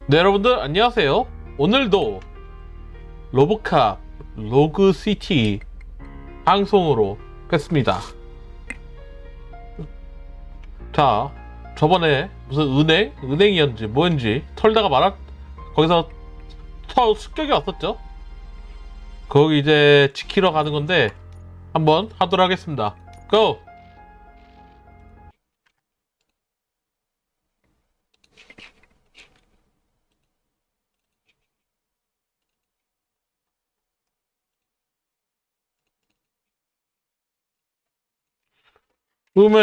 네, 여러분들 안녕하세요. 오늘도 로보캅 로그 시티 방송으로 뵙습니다. 자, 저번에 무슨 은행이었는지 뭐였는지 털다가 거기서 습격이 왔었죠. 거기 이제 지키러 가는 건데 한번 하도록 하겠습니다. 고!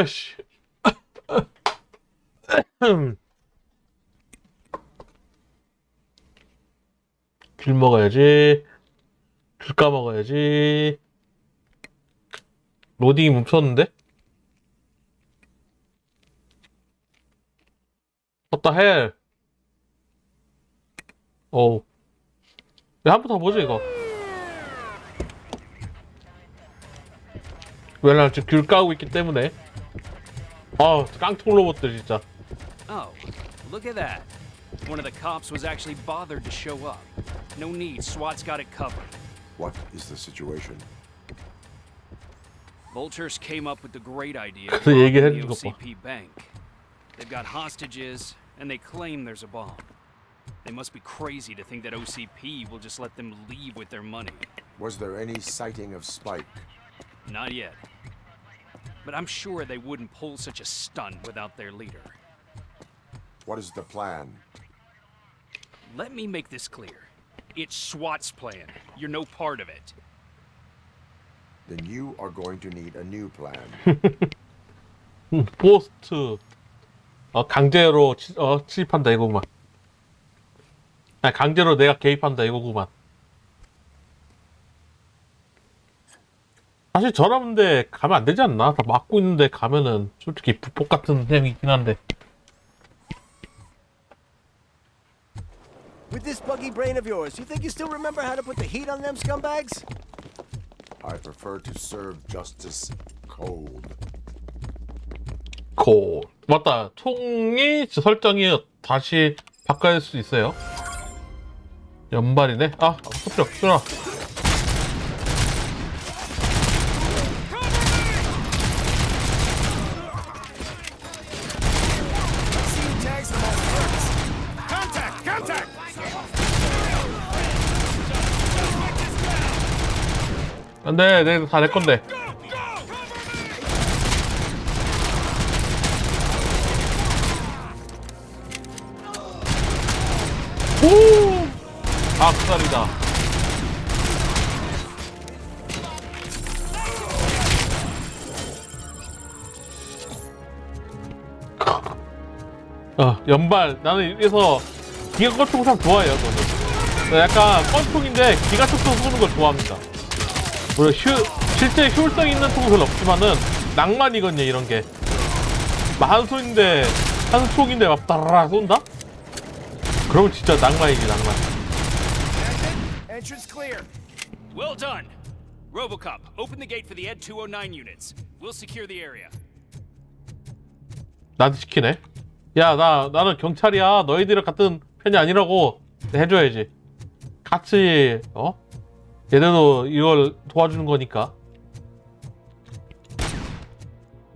씨. 귤 먹어야지. 귤 까먹어야지. 로딩이 멈췄는데? What the hell? 어우. 왜 한 번 더 보죠, 이거? 왜 나 지금 귤 까고 있기 때문에. 깡통 로봇들 진짜. Oh, look at that. One of the cops was actually bothered to show up. No need, SWAT's got it covered. What is the situation? Vultures came up with the great idea of 그 robbing 얘기해준 the 것 봐. OCP bank. They've got hostages, and they claim there's a bomb. They must be crazy to think that OCP will just let them leave with their money. Was there any sighting of Spike? Not yet. But I'm sure they wouldn't pull such a stunt without their leader. What is the plan? Let me make this clear. It's SWAT's plan. You're no part of it. Then you are going to need a new plan. 포스트 강제로 침입한다 이거구만. 아니, 강제로 내가 개입한다 이거구만. 사실 저런데 가면 안 되지 않나? 다 막고 있는데 가면은 솔직히 불법 같은 내용이 있긴 한데. With this buggy brain of yours, you think you still remember how to put the heat on them scumbags? I prefer to serve justice cold. 맞다. 총이 설정이 다시 바꿔야 수 있어요. 연발이네. 커피 없구나. 안돼, 내가 다 내 건데. 오! 악살이다. 연발. 나는 이래서 기가 권총 참 좋아해요, 저는. 약간 권총인데 기가 촉촉 쏘는 걸 좋아합니다. 물론 실제 효율성 있는 총은 별로 없지만은 낭만이거든요, 이런 게. 한 총인데 막 따라라 쏜다? 그러면 진짜 낭만이지, 낭만. Entrance clear. Well done. RoboCop, open the gate for the Ed 209 units. We'll secure the area. 나한테 시키네. 야, 나는 경찰이야. 너희들이랑 같은 편이 아니라고 해줘야지. 같이, 얘네도 이걸 도와주는 거니까.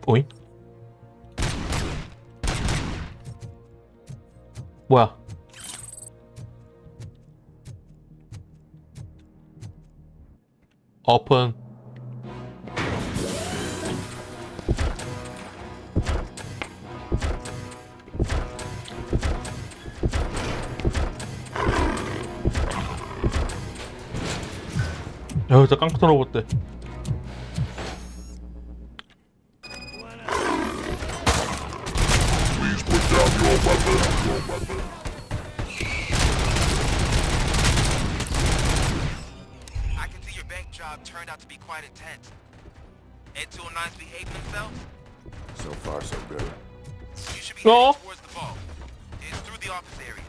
오잉? 뭐야? 오픈. 진짜 깡통 로봇들. I can see your bank job turned out to be quite intense. Ed 209's behaving themselves? So far, so good. You should be Oh. heading towards the vault. It's through the office area.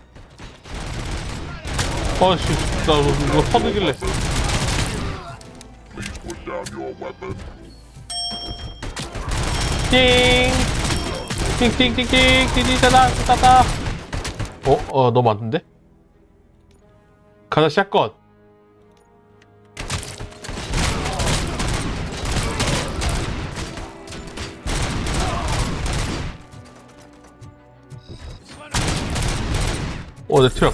씨, 나 이거 터득일래. 띵! 띵띵띵띵! 띵띵따다! 따다! 너무 안 된데? 가자, 샷건. 내 트럭.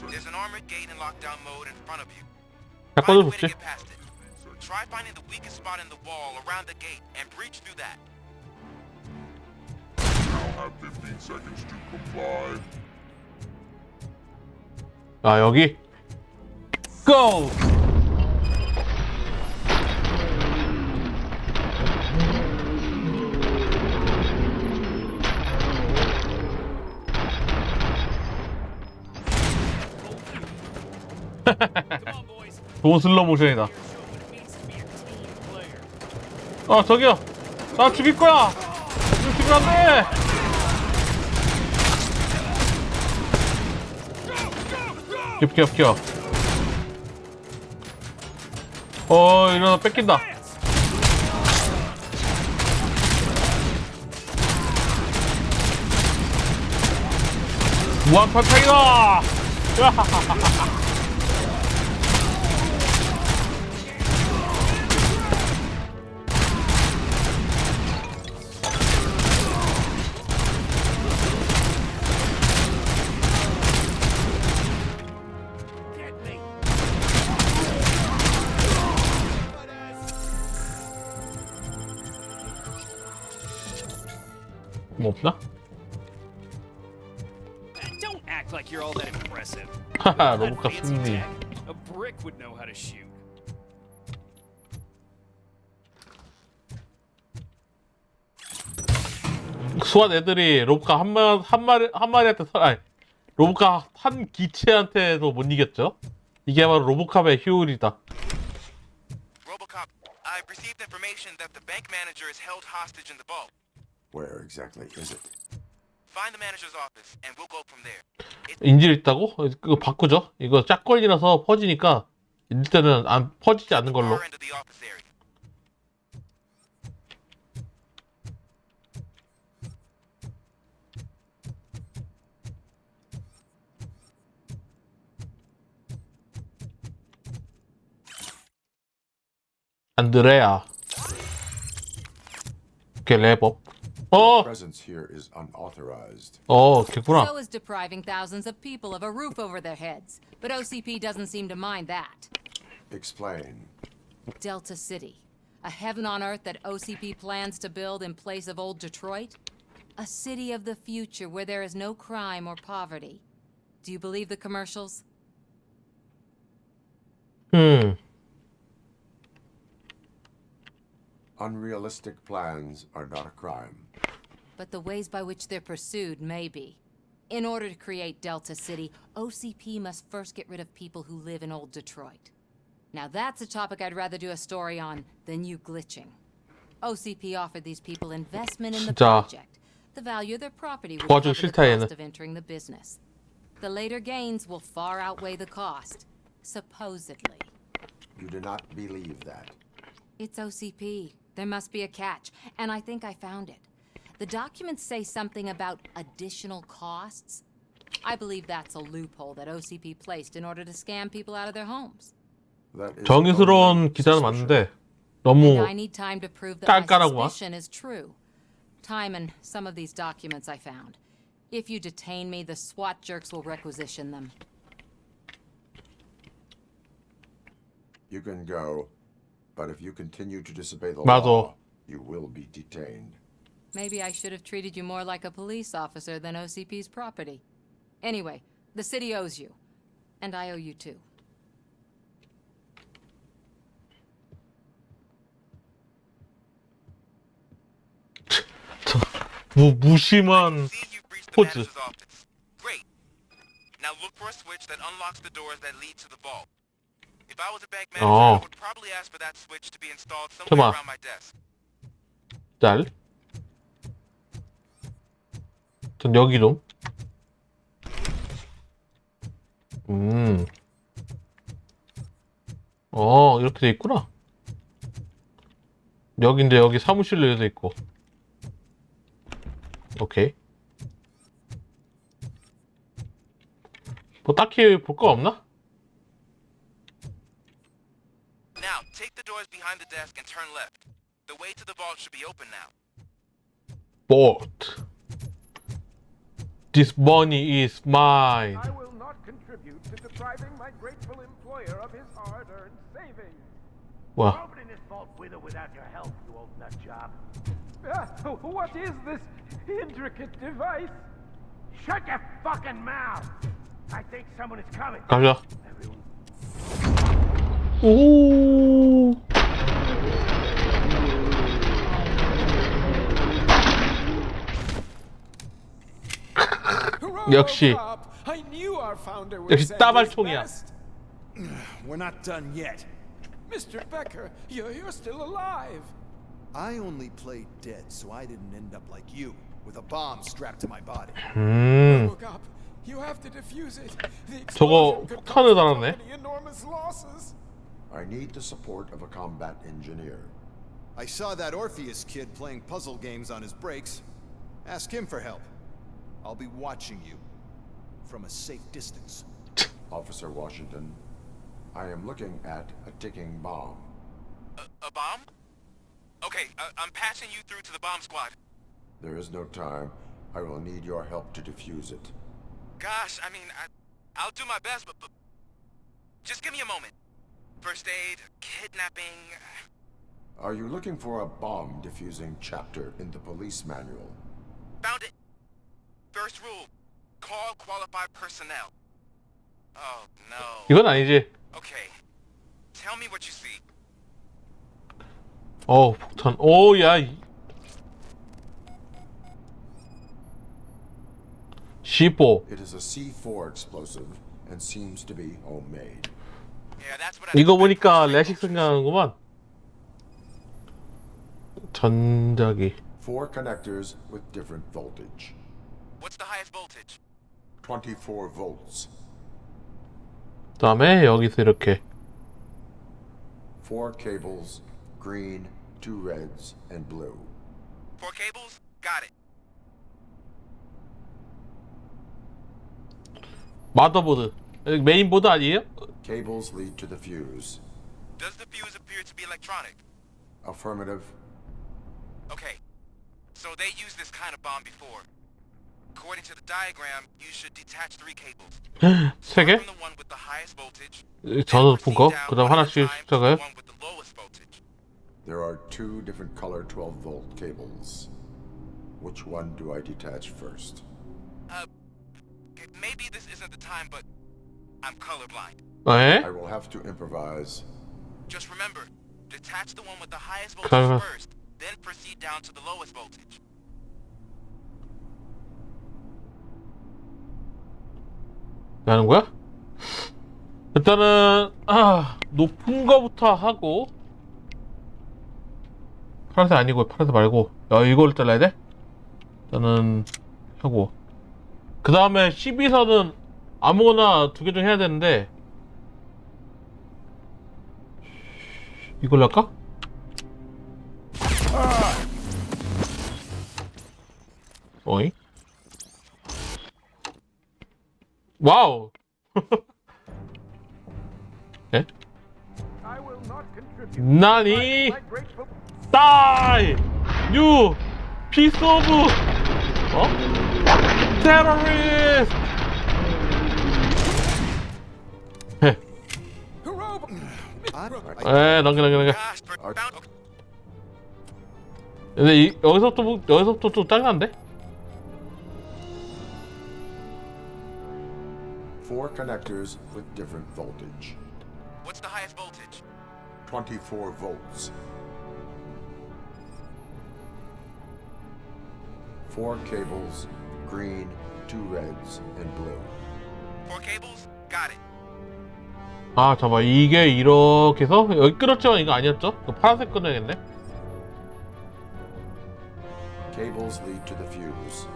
There's an armored gate in lockdown mode in front of you. 샷건을 Find a way to 줬지. get past it. Try finding the weakest spot in the wall around the gate and breach through that. Have 15 seconds to comply. 아, 여기. 고! 좋은 슬로우 모션이다. 저기요. 나 죽일 거야. 이거 죽이면 안 돼. 비켜. 이러다 뺏긴다. 무한 탈창이다. 뭐 없나? Don't act like you're all that impressive. 하하, That 로봇캅 fancy 승리. tech, a brick would know how to shoot. 수완 애들이 로봇캅 한 마리한테 로봇캅 한 기체한테도 못 이겼죠? 이게 바로 로봇캅의 효율이다. RoboCop, I've received information that the bank manager is held hostage in the vault. Where exactly is it? Find the manager's office and we'll go from there. 인질 있다고? 그거 바꾸죠. 이거 짝걸이라서 퍼지니까 일단은 안 퍼지지 않는 걸로. Far end of the office area. 안드레아. 오케이, 랩업. Presence here is unauthorized. 걔구나. So is depriving thousands of people of a roof over their heads. But OCP doesn't seem to mind that. Explain. Delta City. A heaven on earth that OCP plans to build in place of old Detroit? A city of the future where there is no crime or poverty. Do you believe the commercials? Unrealistic plans are not a crime. But the ways by which they're pursued may be. In order to create Delta City, OCP must first get rid of people who live in old Detroit. Now that's a topic I'd rather do a story on than you glitching. OCP offered these people investment in the 진짜 project. The value of their property would 도와주기 cover the 싫다, 얘는. cost of entering the business. The later gains will far outweigh the cost. Supposedly. You do not believe that. It's OCP. There must be a catch, and I think I found it. The documents say something about additional costs. I believe that's a loophole that OCP placed in order to scam people out of their homes. That is 정의스러운 only 기사는 suspicion. 맞는데 And 너무 I need time to prove that my 깐깐하구만. suspicion is true. Time and some of these documents I found. If you detain me, the SWAT jerks will requisition them. You can go, but if you continue to disobey the 맞아. law, you will be detained. Maybe I should have treated you more like a police officer than OCP's property. Anyway, the city owes you. And I owe you too. 무심한 See you've reached the 포즈. manager's office. Great. Now look for a switch that unlocks the doors that lead to the vault. If I was a bank manager, I would probably ask for that switch to be installed somewhere 잠깐만. around my desk. 짤. 전 여기 좀. 이렇게 돼 있구나. 여긴데 여기 사무실로 돼 있고. 오케이. 뭐 딱히 볼 거 없나? Now, take the doors behind the desk and turn left. The way to the vault should be open now. Bolt. This money is mine. I will not contribute to depriving my grateful employer of his hard-earned savings. 뭐야? Opening this vault with or without your help, you old nut job. What is this intricate device? Shut your fucking mouth! I think someone is coming. 가자. Everyone. 오. 역시 I knew our founder would 역시 send his 따발총이야. best. We're not done yet. Mr. Becker, you're still alive. I only played dead, so I didn't end up like you, with a bomb strapped to my body. RoboCop, you have to defuse it. The 저거 explosion could 폭탄을 cause the 달았네. company enormous losses. I need the support of a combat engineer. I saw that Orpheus kid playing puzzle games on his breaks. Ask him for help. I'll be watching you from a safe distance. Officer Washington, I am looking at a ticking bomb. A bomb? Okay, I'm passing you through to the bomb squad. There is no time. I will need your help to defuse it. Gosh, I mean, I'll do my best, but just give me a moment. First aid, kidnapping. Are you looking for a bomb defusing chapter in the police manual? Found it. First rule, call qualified personnel. Oh, no. 이건 아니지. Okay, tell me what you see. 폭탄. 오야. C4. It is a C4 explosive and seems to be homemade. Yeah, that's what I 이거 expect 보니까 from 레식 생각하는구만. 전자기. 4 connectors with different voltage. What's the highest voltage? 24 volts. 그 다음에 여기서 이렇게 4 cables, green, 2 reds, and blue. 4 cables? Got it. 마더보드. 메인보드 아니에요? Cables lead to the fuse. Does the fuse appear to be electronic? Affirmative. Okay, so they used this kind of bomb before. According to the diagram, you should detach 3 cables. 세 개? From the one with the highest voltage, 전원 proceed 높은 거. down 그 다음 one at a 하나씩 time to 시작해요. the one with the lowest voltage. There are 2 different color 12 volt cables. Which one do I detach first? Maybe this isn't the time, but I'm colorblind. 에? I will have to improvise. Just remember, detach the one with the highest Okay. voltage first, then proceed down to the lowest voltage. 왜 하는 거야? 일단은 높은 거부터 하고 파란색 아니고 파란색 말고 이거를 잘라야 돼? 일단은 하고 그 다음에 12선은 아무거나 2개 중 해야 되는데 이걸로 할까? 어이? 와우! 예? I will not contribute. 나니! My grateful. Die! You piece of terrorist! 넘겨. Gosh, found. Okay. 근데 여기서부터 좀 짱난데? 4 connectors with different voltage. What's the highest voltage? 24 volts. 4 cables, green, 2 reds, and blue. 4 cables? Got it. 잠깐만 이게 이렇게 해서 여기 끊었지만 이거 아니었죠? 이거 파란색 끊어야겠네. Cables lead to the fuse.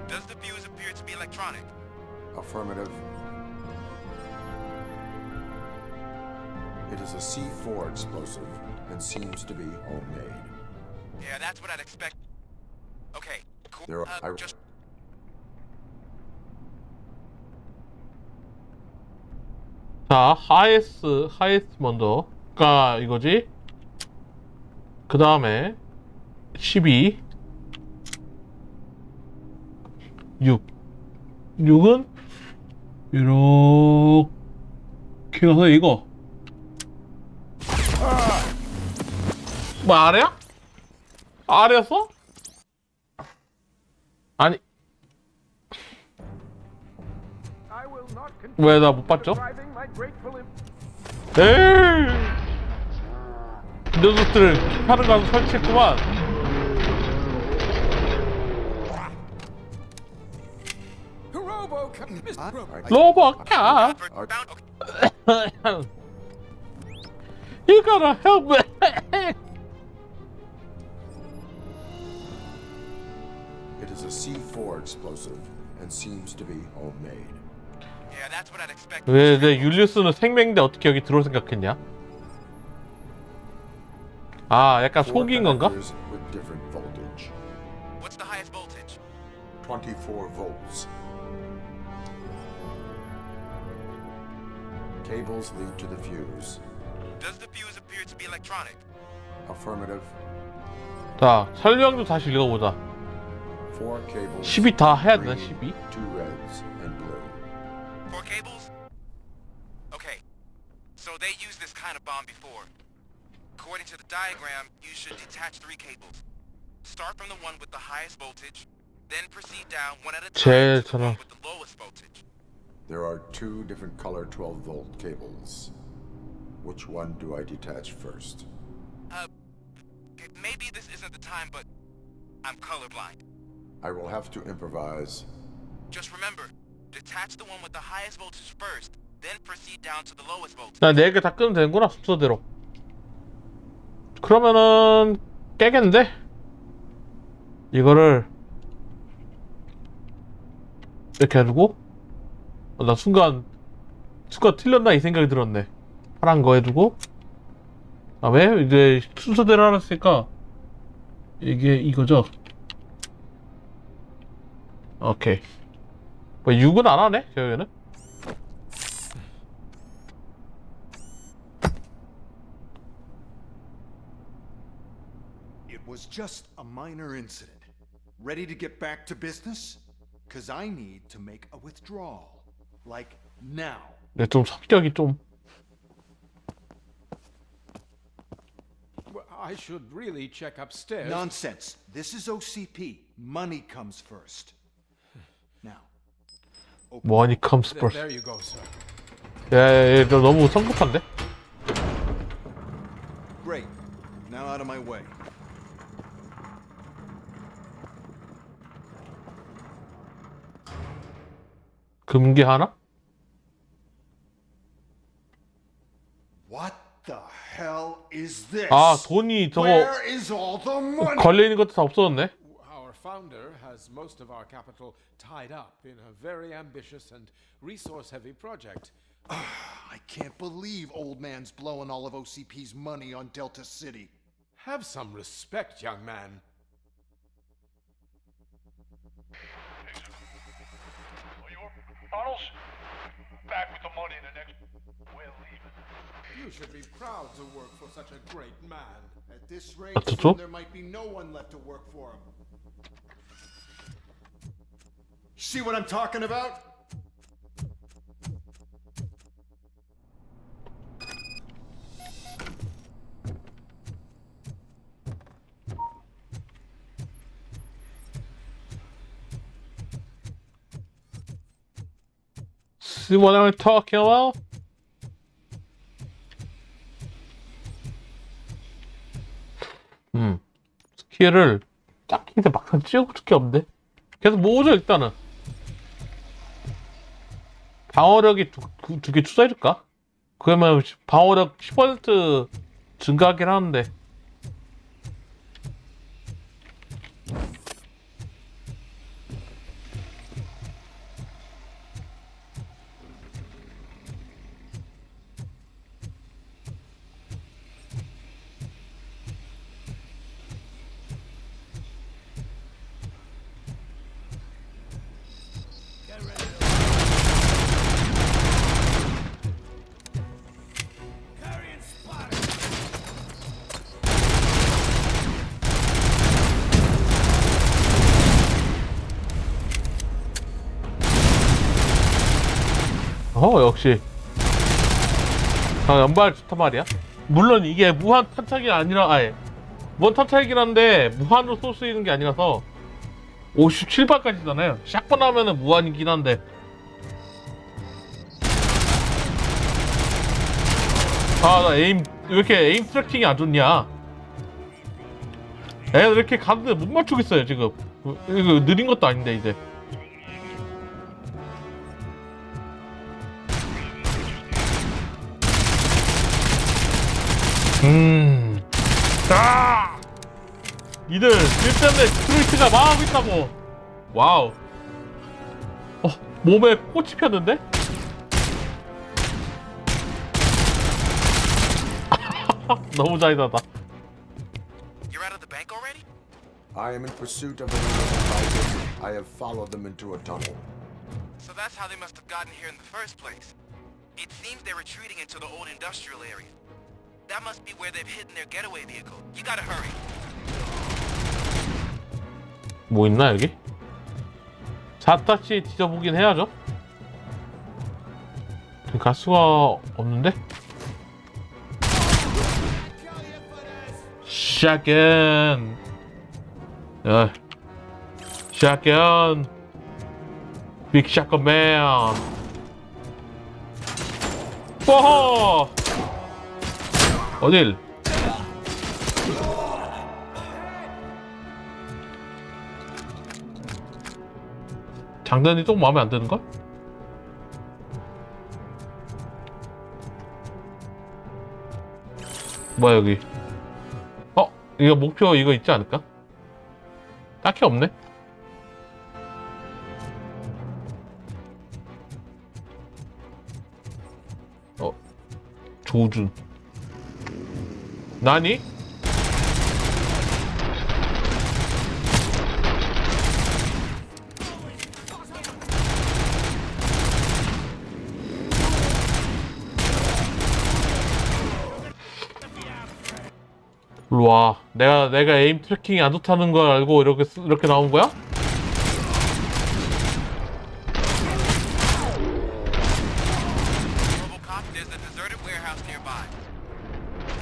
Does the fuse appear to be electronic? Affirmative. It is a C4 explosive and seems to be homemade. Yeah, that's what I'd expect. Okay, cool. There are, Just 자, 하이에스트 먼저가 이거지. 그 다음에 12, 6은 이렇게 가서 이거 뭐 아래야? 아래였어? 아니 I will not 왜 나 못 봤죠? depriving my grateful 에이 녀석들을 하는 거 설치했구만. 로보카 You gotta help me. It is a C4 explosive and seems to be homemade. yeah, that's what I'd expect. 왜 내 율리우스는 생명인데 어떻게 여기 들어올 생각했냐? 아 약간 Four 속인 건가? connectors with different voltage. What's the highest voltage? 24 volts. Cables lead to the fuse. Does the fuse appear to be electronic? Affirmative. 자 설명 좀 다시 읽어보자. 4 cables. 12 다 해야 되나? green, 12? 2 reds and blue. 4 cables? Okay, so they used this kind of bomb before. According to the diagram, you should detach 3 cables. Start from the one with the highest voltage, then proceed down one at a time to the one with the lowest voltage. There are 2 different color 12-volt cables. Which one do I detach first? Maybe this isn't the time, but I'm colorblind. I will have to improvise. Just remember, detach the one with the highest voltage first, then proceed down to the lowest voltage. 나 4개 다 끄면 되는구나 순서대로. 그러면은 깨겠는데? 이거를 이렇게 해두고 나 순간 틀렸나 이 생각이 들었네. 파란 거 해두고 아 왜? 이제 순서대로 알았으니까 이게 이거죠? 오케이. 뭐 6은 안 하네 저기는. It was just a minor incident. Ready to get back to business? Cause I need to make a withdrawal. Like now. 근데 좀 성격이 좀 Well, I should really check upstairs. Nonsense. This is OCP. Money comes first. Now. money comes first. There you go, sir. 야, 너 너무 성급한데? Great. Now out of my way. 금기 하나? What the hell is this? 아 돈이 저거 Where is all the money? 걸려있는 것도 다 없어졌네. Our founder has most of our capital tied up in a very ambitious and resource-heavy project. I can't believe old man's blowing all of OCP's money on Delta City. Have some respect, young man. Arnold's back with the money in the next. We're leaving. You should be proud to work for such a great man. At this rate, 어쩌죠? there might be no one left to work for him. See what I'm talking about? See what I'm talking about? 스킬을 딱히 근데 막상 찍고 싶게 없는데? 계속 모으죠 일단은. 방어력이 두 개 투자해줄까? 그러면 방어력 10% 증가하긴 하는데. 역시 연발 좋단 말이야. 물론 이게 무한 탄착이 아니라 무한 탄착이긴 한데 무한으로 쏠 수 있는 게 아니라서 57발까지잖아요. 샷건 하면은 무한이긴 한데 나 에임 왜 이렇게 에임 트래킹이 안 좋냐. 왜 이렇게 가는데 못 맞추겠어요 지금. 이거 느린 것도 아닌데 이제. 이들 일단에 스트레이트가 망하고 있다고. 와우. 몸에 꽃이 폈는데? 너무 잘하다. You're out of the bank already? I am in pursuit of the advisors. I have followed them into a tunnel. So that's how they must have gotten here in the first place. It seems they're retreating into the old industrial area. That must be where they've hidden their getaway vehicle. You gotta hurry. 뭐 있나 여기? 자타치 뒤져보긴 해야죠. 가수가 없는데? 샷건. 샷건. 빅 샷건 맨. 뽀호. 어딜? 장단이 좀 마음에 안 드는걸? 뭐야 여기? 이거 목표 이거 있지 않을까? 딱히 없네. 조준. 나니? 일로와. 내가 에임 트래킹이 안 좋다는 걸 알고 이렇게 나온 거야? RoboCop, there's a deserted warehouse nearby.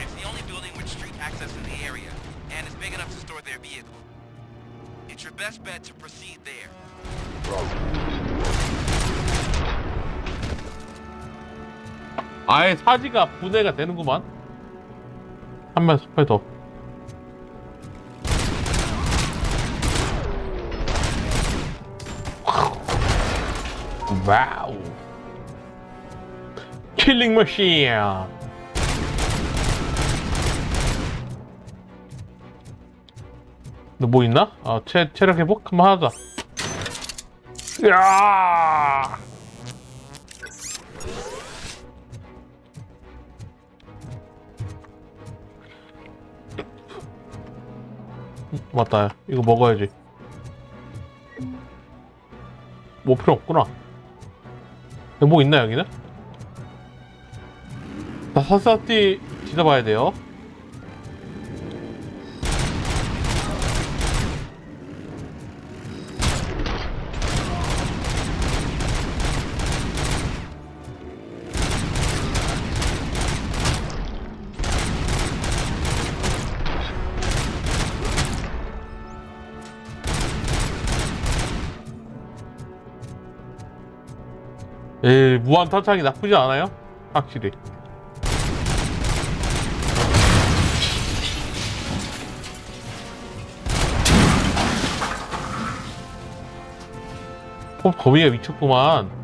It's the only building with street access in the area, and it's big enough to store their vehicle. It's your best bet to proceed there. 아예 사지가 분해가 되는구만. 한 발 더. 와우. 킬링 머신. 너 뭐 있나? 체력 회복 한번 하자. 야! 맞다. 이거 먹어야지. 뭐 필요 없구나. 뭐 있나 여기는? 나 사사띠 뒤져봐야 돼요. 무한 탄창이 나쁘지 않아요? 확실히. 거미가 미쳤구만.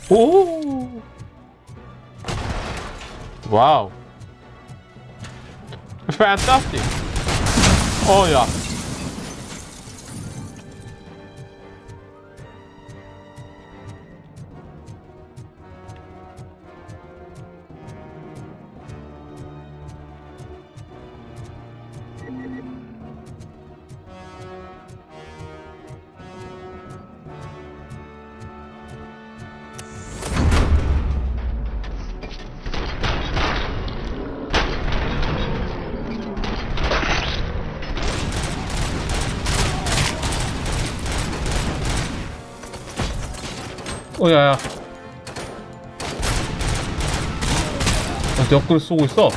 오! 와우. Fantastic. 야. 야야. 옆구리 쏘고 있어.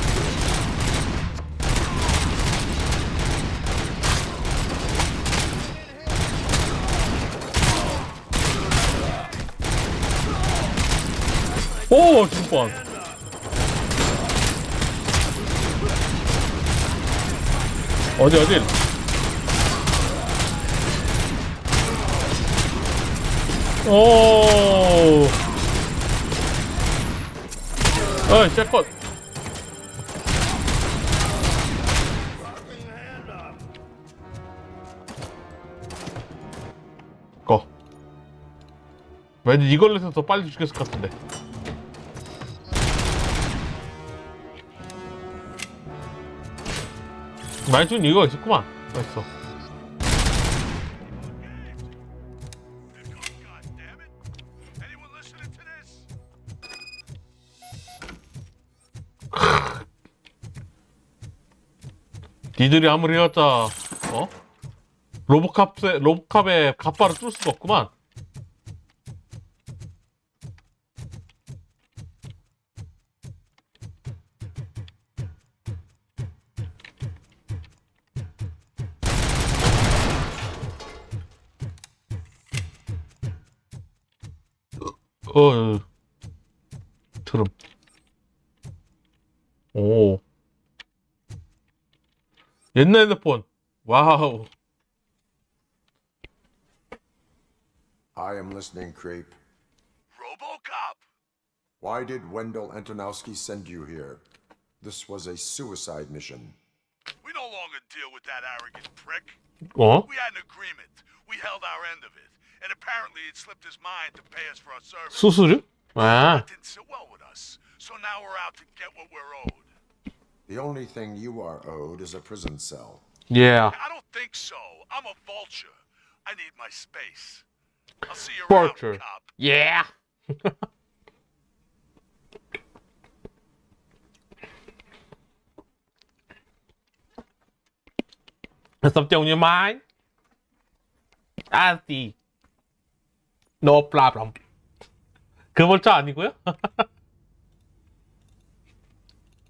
오, 죽을 뻔. 어디? 오. 어이, 샷컷. 왠지 이걸로 해서 더 빨리 죽였을 것 같은데. 많이 준 이유가 있었구만. 맛있어. 니들이 아무리 해봤자 로보캅의 갑바를 뚫을 수가 없구만. 트름. 오. 옛날 핸드폰. 와우. I am listening, creep. RoboCop! Why did Wendell Antonowski send you here? This was a suicide mission. We no longer deal with that arrogant prick. 어? We had an agreement. We held our end of it. And apparently it slipped his mind to pay us for our service. 수수료? 아. That didn't sit well with us. So now we're out to get what we're owed. The only thing you are owed is a prison cell. Yeah. I don't think so. I'm a vulture. I need my space. I'll see you Vulture. around, cop. Yeah. Something on your mind? I see. No problem. 그 벌점 아니고요?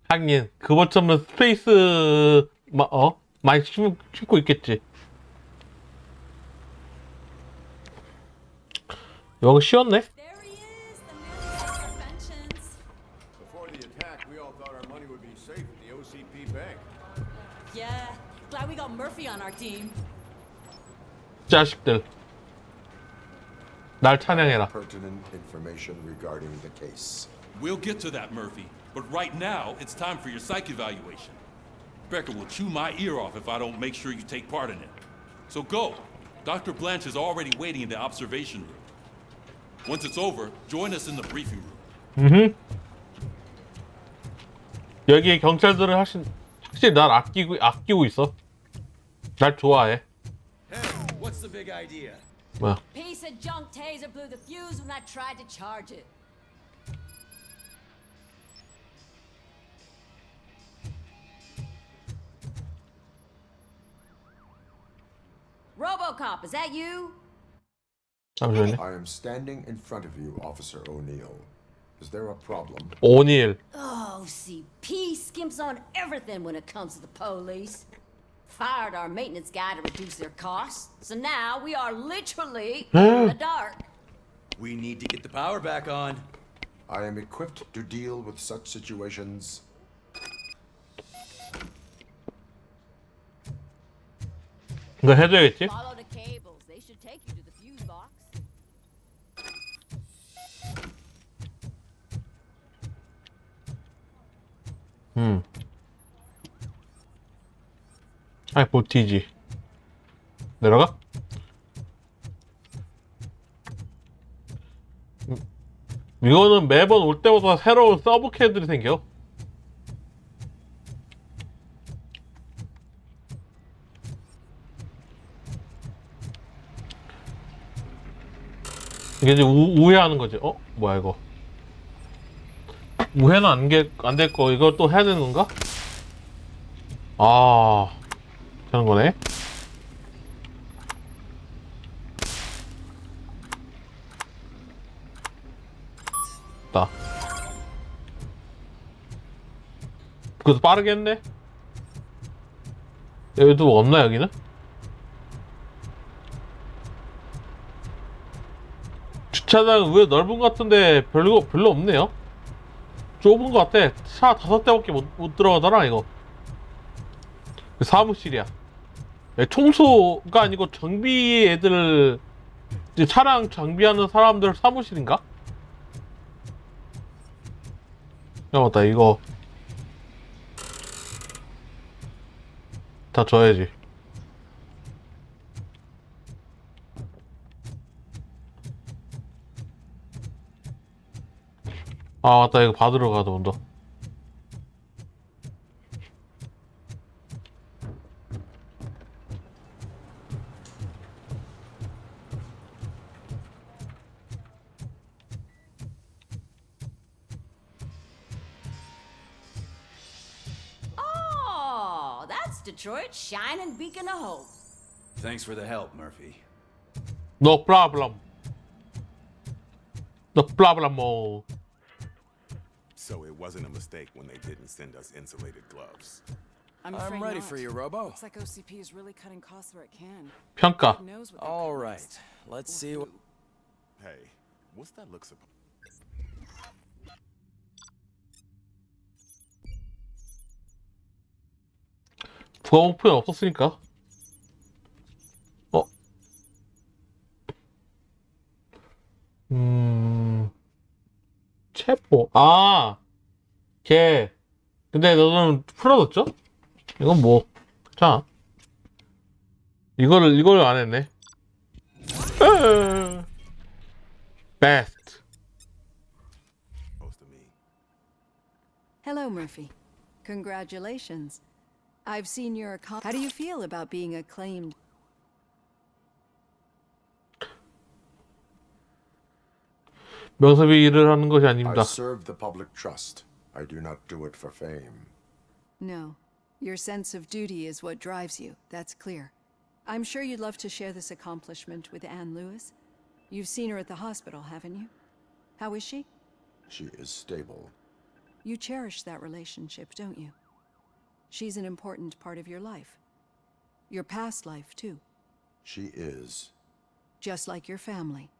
하긴 그 벌점은 스페이스 많이 싣고 있겠지. 여기 쉬웠네. There he is, the man of all inventions. Before the attack, we all thought our money would be safe at the OCP bank. Yeah, glad we got Murphy on our team. 자식들. 날 찬양해라. Pertinent information regarding the case. We'll get to that, Murphy. But right now, it's time for your psych evaluation. Becker will chew my ear off if I don't make sure you take part in it. So go. Dr. Blanche is already waiting in the observation room. Once it's over, join us in the briefing room. 여기 경찰들은 확실히 날 아끼고 있어. 날 좋아해. What's the big idea? 뭐야? Piece of junk taser blew the fuse when I tried to charge it. RoboCop, is that you? 잠시만요. I am standing in front of you, Officer O'Neill. Is there a problem? 오닐. Oh, CP skimps on everything when it comes to the police. Fired our maintenance guy to reduce their costs, so now we are literally in the dark. We need to get the power back on. I am equipped to deal with such situations. 이거 해줘야겠지? Follow the cables. They should take you to the fuse box. 아이 버티지. 내려가? 이거는 매번 올 때마다 새로운 서브캐들이 생겨. 이게 이제 우회하는 거지. 뭐야 이거? 우회는 안 될 거. 이걸 또 해야 되는 건가? 아, 되는 거네. 그래도 빠르게 했네. 여기도 뭐 없나 여기는? 주차장은 왜 넓은 것 같은데 별로 없네요. 좁은 것 같아. 차 5대밖에 못 들어가더라 이거. 사무실이야. 청소가 아니고 정비 애들, 이제 차량 장비하는 사람들 사무실인가? 야 맞다, 이거 다 줘야지. 아 맞다, 이거 받으러 가도 온다. Oh, that's Detroit's shining beacon of hope. Thanks for the help, Murphy. No problem. No problemo. So it wasn't a mistake when they didn't send us insulated gloves. I'm ready for you, Robo. Looks like OCP is really cutting costs where it can. 평가. All right, let's see what. Hey, what's that look supposed? 부가 목표는 없었으니까. 체포. 아, 걔. 근데 너는 풀어뒀죠? 이건 뭐. 자. 이거를 안 했네. Best. Hello, Murphy. Congratulations. I've seen your How do you feel about being acclaimed? 명섭이 일을 하는 것이 아닙니다. I serve the public trust. I do not do it for fame. No. Your sense of duty is what drives you. That's clear. I'm sure you'd love to share this accomplishment with Anne Lewis. You've seen her at the hospital, haven't you? How is she? She is stable. You cherish that relationship, don't you? She's an important part of your life. Your past life, too. She is. Just like your family.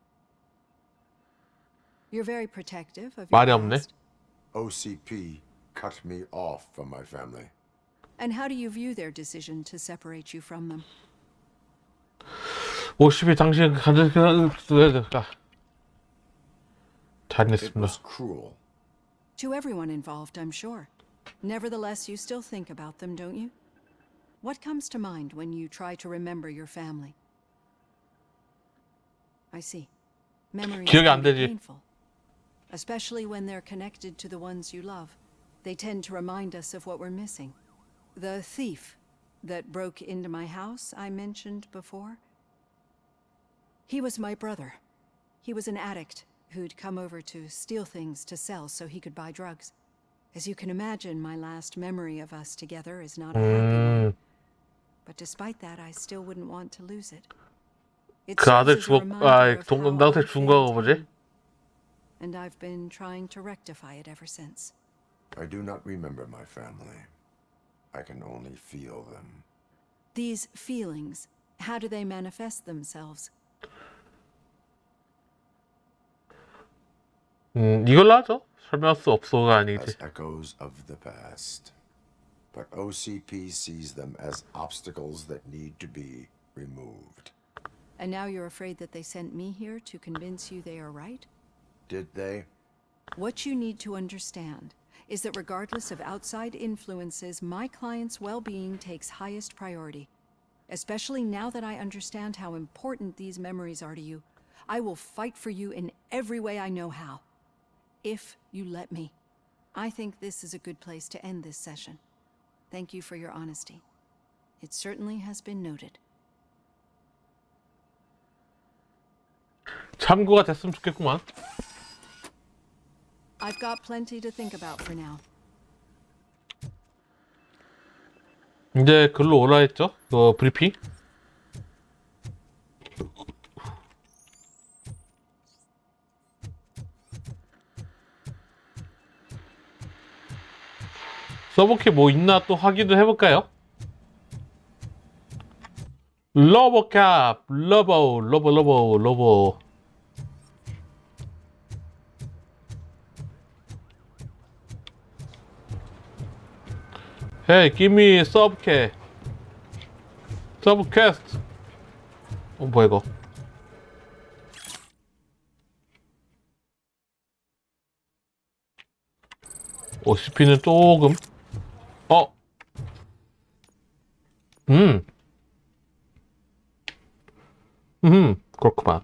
You're very protective of your 말이 없네. past. OCP cut me off from my family. And how do you view their decision to separate you from them? 50이 당신 가득 It was cruel. To everyone involved, I'm sure. Nevertheless, you still think about them, don't you? What comes to mind when you try to remember your family? I see. Memories 기억이 안 can be 되지. painful, especially when they're connected to the ones you love. They tend to remind us of what we're missing. The thief that broke into my house I mentioned before. He was my brother. He was an addict who'd come over to steal things to sell so he could buy drugs. As you can imagine, my last memory of us together is not a happy one. But despite that, I still wouldn't want to lose it. It 그 serves 아들 as a reminder of how 동생한테 I 준 failed 거가 뭐지? him. And I've been trying to rectify it ever since. I do not remember my family. I can only feel them. These feelings, how do they manifest themselves? 이걸로 하죠. 설명할 수 없어가 아니지. As echoes of the past. But OCP sees them as obstacles that need to be removed. And now you're afraid that they sent me here to convince you they are right? Did they? What you need to understand is that regardless of outside influences, my client's well-being takes highest priority. Especially now that I understand how important these memories are to you, I will fight for you in every way I know how. If you let me. I think this is a good place to end this session. Thank you for your honesty. It certainly has been noted. 참고가 됐으면 좋겠구만. I've got plenty to think about for now. 이제 글로 오라 했죠? 그 브리핑. 서브캐 뭐 있나 또 확인을 해볼까요? 로보캅 로보 Hey, give me 서브캐 서브퀘스트. 뭐야 이거? OCP는 조금 그렇구만.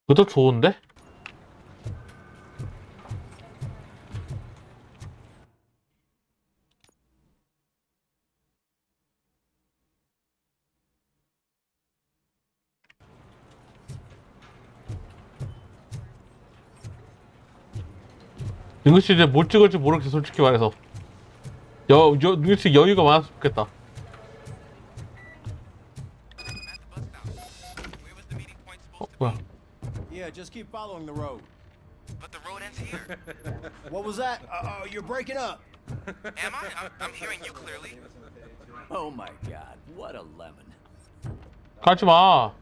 그것도 좋은데? 능글씨 이제 뭘 찍을지 모르겠어, 솔직히 말해서. 능글씨 여유가 많았으면 좋겠다. 뭐야? Yeah, just keep following the road. But the road ends here. What was that? You're breaking up. Am I? I'm hearing you clearly. Oh my god, what a lemon. 가지마.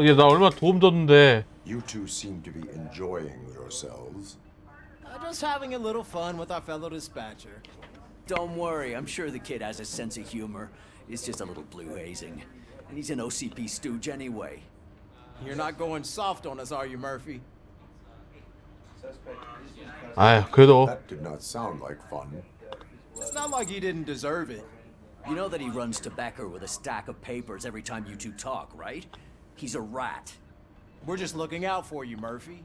얘 나 얼마나 도움 줬는데. You two seem to be enjoying yourselves. Just having a little fun with our fellow dispatcher. Don't worry, I'm sure the kid has a sense of humor. It's just a little blue hazing. And he's an OCP stooge anyway. You're not going soft on us, are you, Murphy? 아휴, 그래도. That did not sound like fun. It's not like he didn't deserve it. You know that he runs to Becker with a stack of papers every time you two talk, right? He's a rat. We're just looking out for you, Murphy.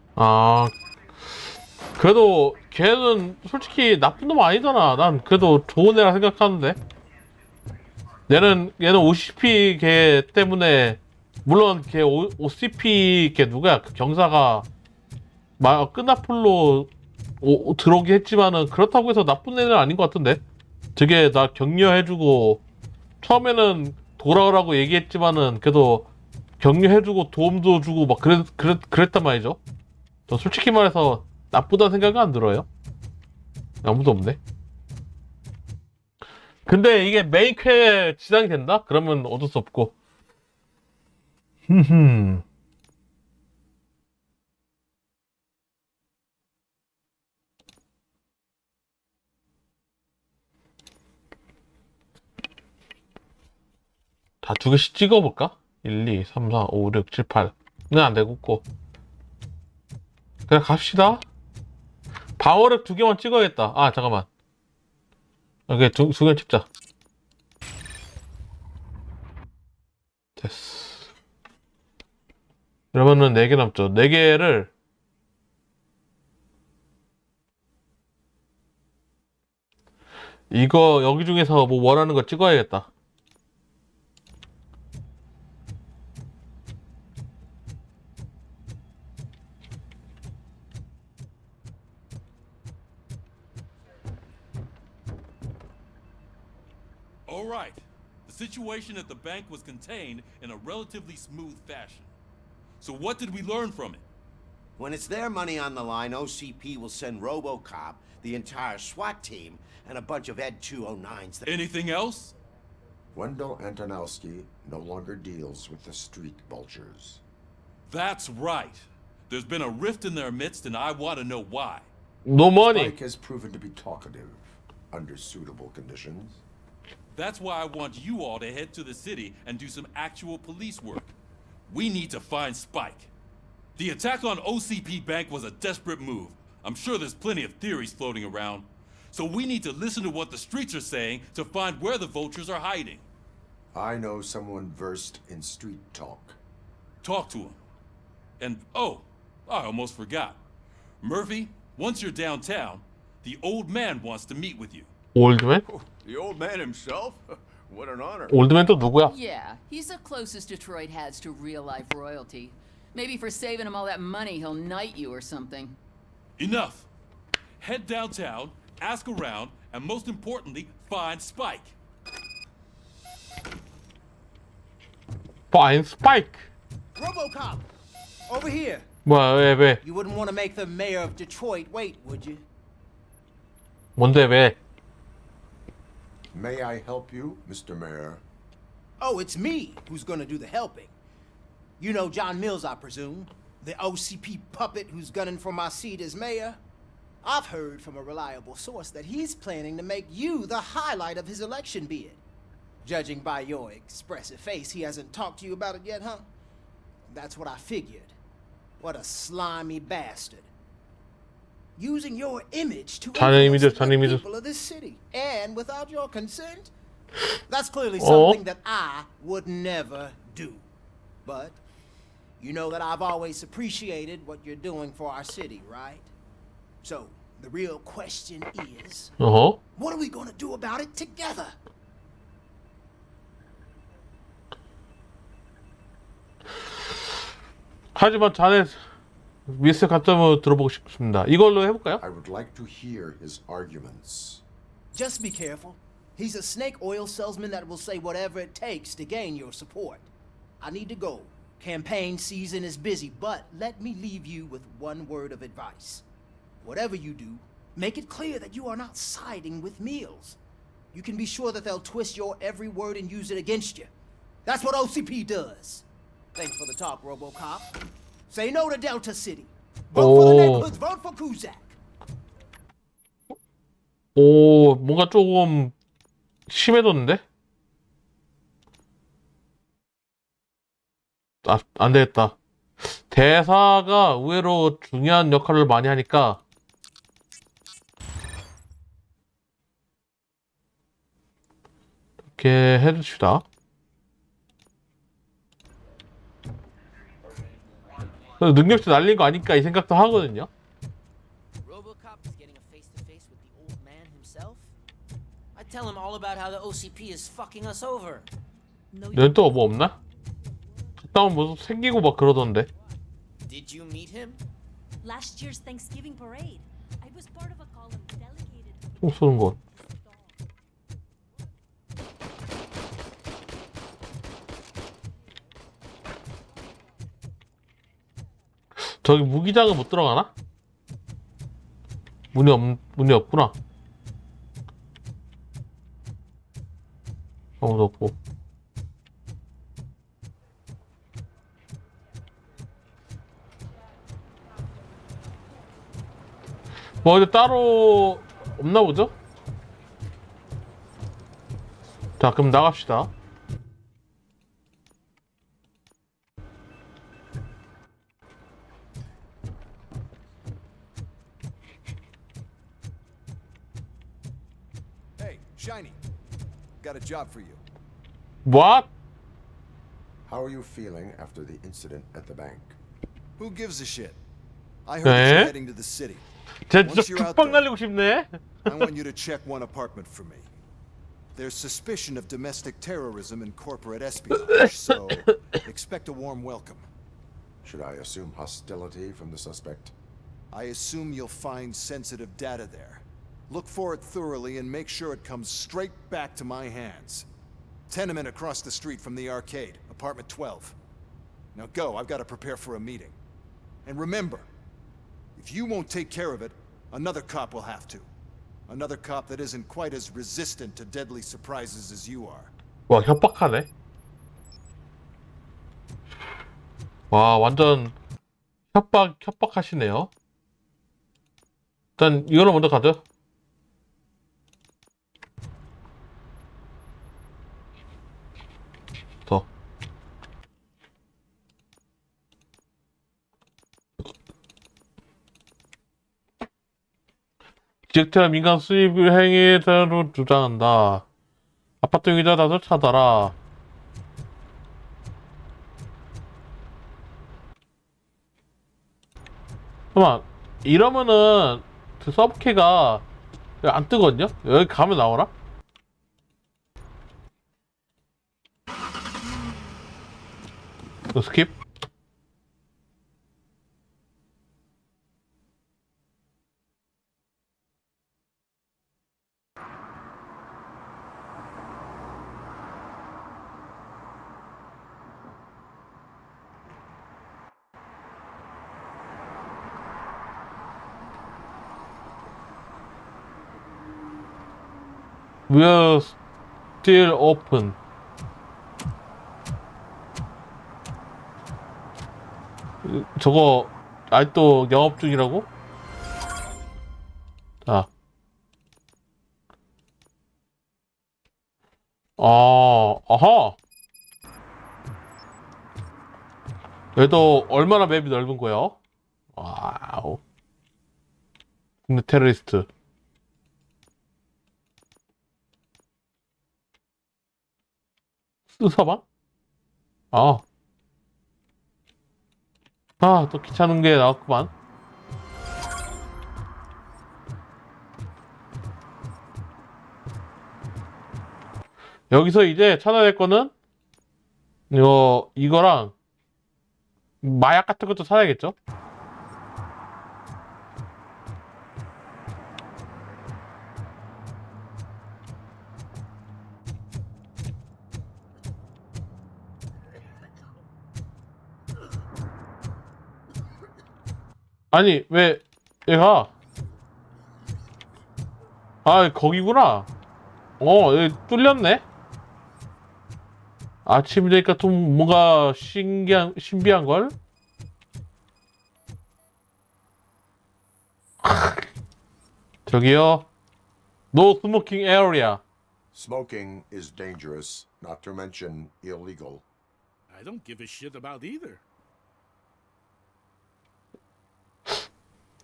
그래도 걔는 솔직히 나쁜 놈 아니잖아. 난 그래도 좋은 애라 생각하는데. 얘는 OCP 걔 때문에, 물론 걔 OCP 걔 누구야? 그 경사가 막 끈앞풀로 들어오게 했지만은 그렇다고 해서 나쁜 애는 아닌 것 같은데. 되게 나 격려해주고, 처음에는 돌아오라고 얘기했지만은 그래도 격려해주고 도움도 주고 막 그랬단 말이죠. 저 솔직히 말해서 나쁘다는 생각은 안 들어요. 아무도 없네. 근데 이게 메인 퀘에 지장이 된다? 그러면 어쩔 수 없고. 다 두 개씩 찍어볼까? 1, 2, 3, 4, 5, 6, 7, 8는 안 되겠고. 그냥 갑시다. 바워력 2개만 찍어야겠다. 잠깐만. 여기 두 개 찍자. 됐어. 그러면은 4개 남죠. 4개를 이거 여기 중에서 뭐 원하는 거 찍어야겠다. All right. The situation at the bank was contained in a relatively smooth fashion. So what did we learn from it? When it's their money on the line, OCP will send RoboCop, the entire SWAT team, and a bunch of Ed 209s. Anything else? Wendell Antonowski no longer deals with the street vultures. That's right. There's been a rift in their midst, and I want to know why. No money. Spike has proven to be talkative under suitable conditions. That's why I want you all to head to the city and do some actual police work. We need to find Spike. The attack on OCP Bank was a desperate move. I'm sure there's plenty of theories floating around. So we need to listen to what the streets are saying to find where the vultures are hiding. I know someone versed in street talk. Talk to him. And, I almost forgot. Murphy, once you're downtown, the old man wants to meet with you. Old man? The old man himself? What an honor. Old man 또 누구야? Yeah, he's the closest Detroit has to real-life royalty. Maybe for saving him all that money, he'll knight you or something. Enough. Head downtown, ask around, and most importantly, find Spike. Find Spike. RoboCop, over here. 뭐야 왜? You wouldn't want to make the mayor of Detroit wait, would you? 뭔데 왜? May I help you, Mr. Mayor? Oh, it's me who's gonna do the helping. You know John Mills, I presume, the OCP puppet who's gunning for my seat as mayor. I've heard from a reliable source that he's planning to make you the highlight of his election bid. Judging by your expressive face, he hasn't talked to you about it yet, huh? That's what I figured. What a slimy bastard. Using your image to influence the people of this city. And without your consent? That's clearly something that I would never do. But you know that I've always appreciated what you're doing for our city, right? So, the real question is, what are we gonna do about it together? 하지만 자네 미스 관점을 들어보고 싶습니다. 이걸로 해볼까요? I would like to hear his arguments. Just be careful. He's a snake oil salesman that will say whatever it takes to gain your support. I need to go. Campaign season is busy, but let me leave you with one word of advice. Whatever you do, make it clear that you are not siding with Mills. You can be sure that they'll twist your every word and use it against you. That's what OCP does. Thanks for the talk, RoboCop. Say no to Delta City. Vote for the neighborhoods. Vote for Kuzak. 오, 뭔가 조금 심해졌는데? 아, 안 되겠다. 대사가 의외로 중요한 역할을 많이 하니까 이렇게 해줍시다. 능력치 날린 거 아닐까 이 생각도 하거든요. RoboCop is getting a face-to-face with the old man himself. I tell him all about how the OCP is fucking us over. 얘는 또 뭐 없나? 갔다 오면 뭐 생기고 막 그러던데. Did you meet him? Last year's Thanksgiving parade. I was part of a column delegated. 총 쏘는 건. 저기 무기장은 못 들어가나? 문이 없구나. 아무도 없고. 뭐 어디 따로 없나 보죠? 자, 그럼 나갑시다. Shiny, got a job for you. What? How are you feeling after the incident at the bank? Who gives a shit? I heard that you're heading to the city. Once you're out there, I want you to check one apartment for me. There's suspicion of domestic terrorism and corporate espionage, so expect a warm welcome. Should I assume hostility from the suspect? I assume you'll find sensitive data there. Look for it thoroughly and make sure it comes straight back to my hands. Tenement across the street from the arcade, apartment 12. Now go, I've got to prepare for a meeting. And remember, if you won't take care of it, another cop will have to. Another cop that isn't quite as resistant to deadly surprises as you are. 와, 협박하네. 와, 완전 협박하시네요. 일단 이거는 먼저 가죠. 더. 지역태와 민간 수입 행위에 대로 주장한다. 아파트 용의자 다수 찾아라. 잠깐만, 이러면은 그 서브키가 안 뜨거든요? 여기 가면 나오나? 스킵? We're still open. 저거 아직도 영업 중이라고? 자. 아하. 얘도 얼마나 맵이 넓은 거야? 와우. 국내 테러리스트. 수사방? 아. 아, 또 귀찮은 게 나왔구만. 여기서 이제 찾아야 될 거는 이거랑 마약 같은 것도 찾아야겠죠? 아니 왜 얘가 아 거기구나. 여기 뚫렸네. 아침이 되니까 좀 뭔가 신비한 걸. 저기요. No smoking area. Smoking is dangerous, not to mention illegal. I don't give a shit about either.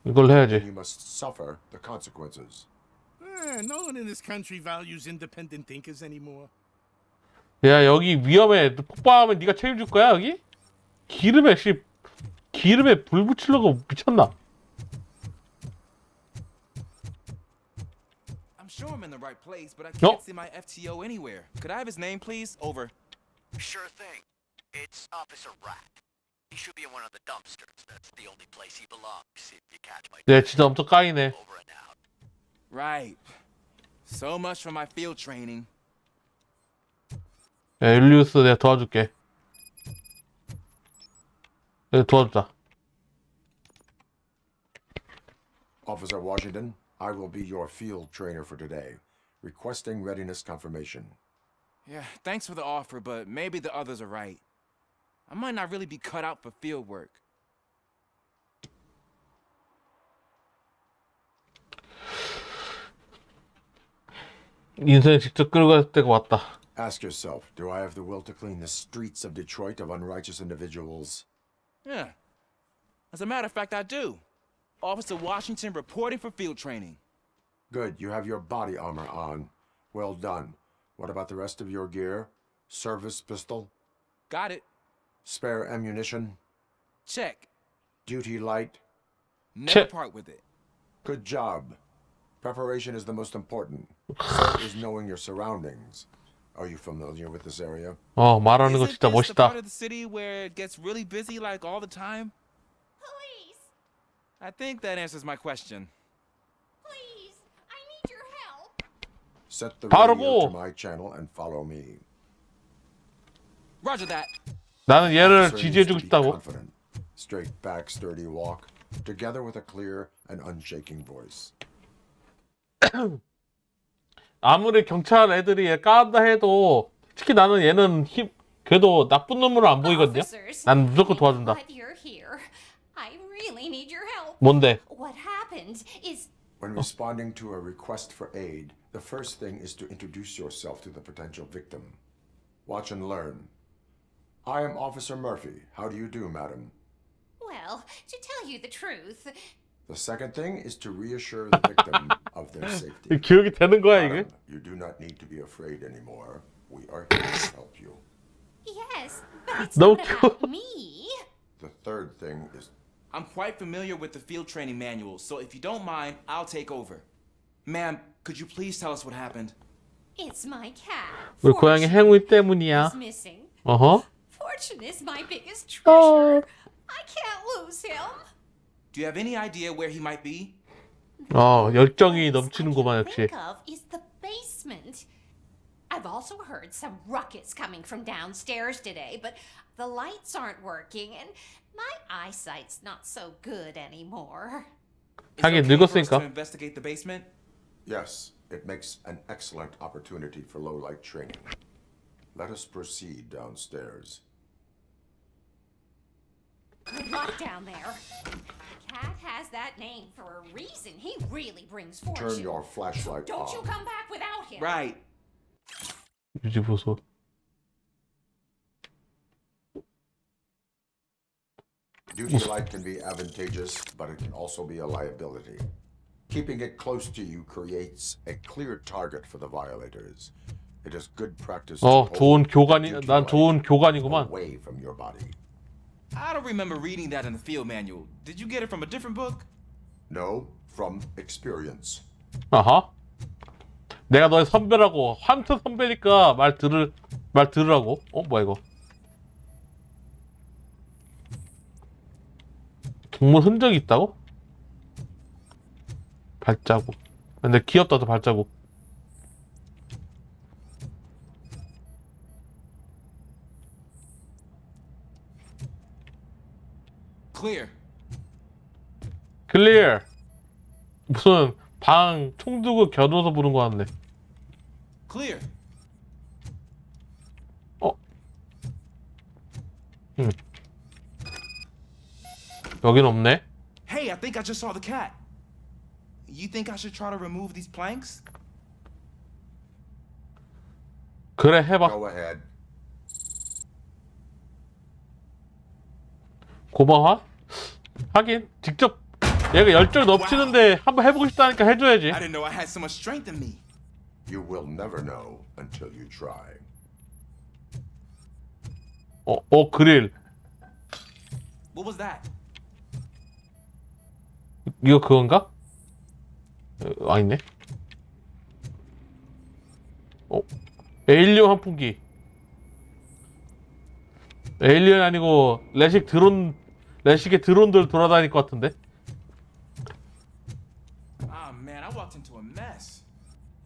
이걸 해야지. You must suffer the consequences. No one in this country values independent thinkers anymore. 야 여기 위험해. 폭발하면 네가 책임질 거야 여기? 기름에 불 붙이려고 미쳤나? I'm sure I'm in the right place, but I can't see my FTO anywhere. Could I have his name, please? Over. Sure thing. It's Officer Rat. He should be in one of the dumpsters. That's the only place he belongs, if you catch my 네, 진짜 엄청 까이네. over and out. Right. So much for my field training. 야, 율리우스 내가 도와줄게. 내가 도와주자. Officer Washington, I will be your field trainer for today. Requesting readiness confirmation. Yeah, thanks for the offer, but maybe the others are right. I might not really be cut out for field work. 인생을 직접 끌고 갈 때가 왔다. Ask yourself, do I have the will to clean the streets of Detroit of unrighteous individuals? Yeah. As a matter of fact, I do. Officer Washington reporting for field training. Good, you have your body armor on. Well done. What about the rest of your gear? Service pistol? Got it. Spare ammunition? Check. Duty light? Never part with it. Good job. Preparation is the most important. So is knowing your surroundings. Are you familiar with this area? 말하는 거 Isn't 진짜 this the 멋있다. part of the city where it gets really busy like all the time? Police! I think that answers my question. Please! I need your help! Set the 바로 radio 고! to my channel and follow me. Roger that. 나는 얘를 Officer 지지해주고 needs to be 싶다고. confident. Straight back, sturdy walk, together with a clear and unshaking voice. 아무리 경찰 애들이 얘 까다 해도 특히 나는 얘는 그래도 나쁜 놈으로 안 보이거든요. 난 무조건 도와준다. But you're here. I really need your help. 뭔데? What happened is When responding to a request for aid, the first thing is to introduce yourself to the potential victim. Watch and learn. I am Officer Murphy. How do you do, madam? well, to tell you the truth, The second thing is to reassure the victim of their safety. 기억이 되는 거야 이게? Madam, you do not need to be afraid anymore. We are here to help you. yes, but it's No not about me. The third thing is I'm quite familiar with the field training manual, so if you don't mind, I'll take over. Ma'am, could you please tell us what happened? It's my cat. 우리 고양이 행위 Fortune 때문이야. is missing. Fortune is my biggest treasure. I can't lose him. Do you have any idea where he might be? 열정이 넘치는구만 역시. Think of is the basement. I've also heard some ruckus coming from downstairs today, but the lights aren't working and my eyesight's not so good anymore. Is it 하긴 okay for us 늙었으니까. to investigate the basement? yes. It makes an excellent opportunity for low-light training. Let us proceed downstairs. Good luck down there. Cat has that name for a reason. He really brings fortune. Turn your flashlight Don't on. you come back without him. Right. 유지 보소. Duty light can be advantageous, but it can also be a liability. Keeping it close to you creates a clear target for the violators. It is good practice to 좋은 hold 교관이 duty 난 light 좋은 교관이구만. away from your body. I don't remember reading that in the field manual. Did you get it from a different book? No, from experience. 아하. 내가 너의 선배라고. 헌터 선배니까 말 들으라고. 뭐야 이거? 동물 흔적이 있다고? 발자국. 근데 귀엽다 또 발자국. Clear. 클리어. 무슨 방 총 들고 겨누어서 부른 거 같네. Clear. 여긴 없네. Hey, I think I just saw the cat. You think I should try to remove these planks? 그래 해봐. Go ahead. 고마워. 하긴 직접 얘가 열정 넘치는데 한번 해보고 싶다니까 해줘야지. I didn't know I had so much strength in me. You will never know until you try. 그릴. What was that? 이거 그건가? 아니네. 에일리언 환풍기. 에일리언 아니고 레식의 드론들 돌아다닐 것 같은데. Ah man, I walked into a mess.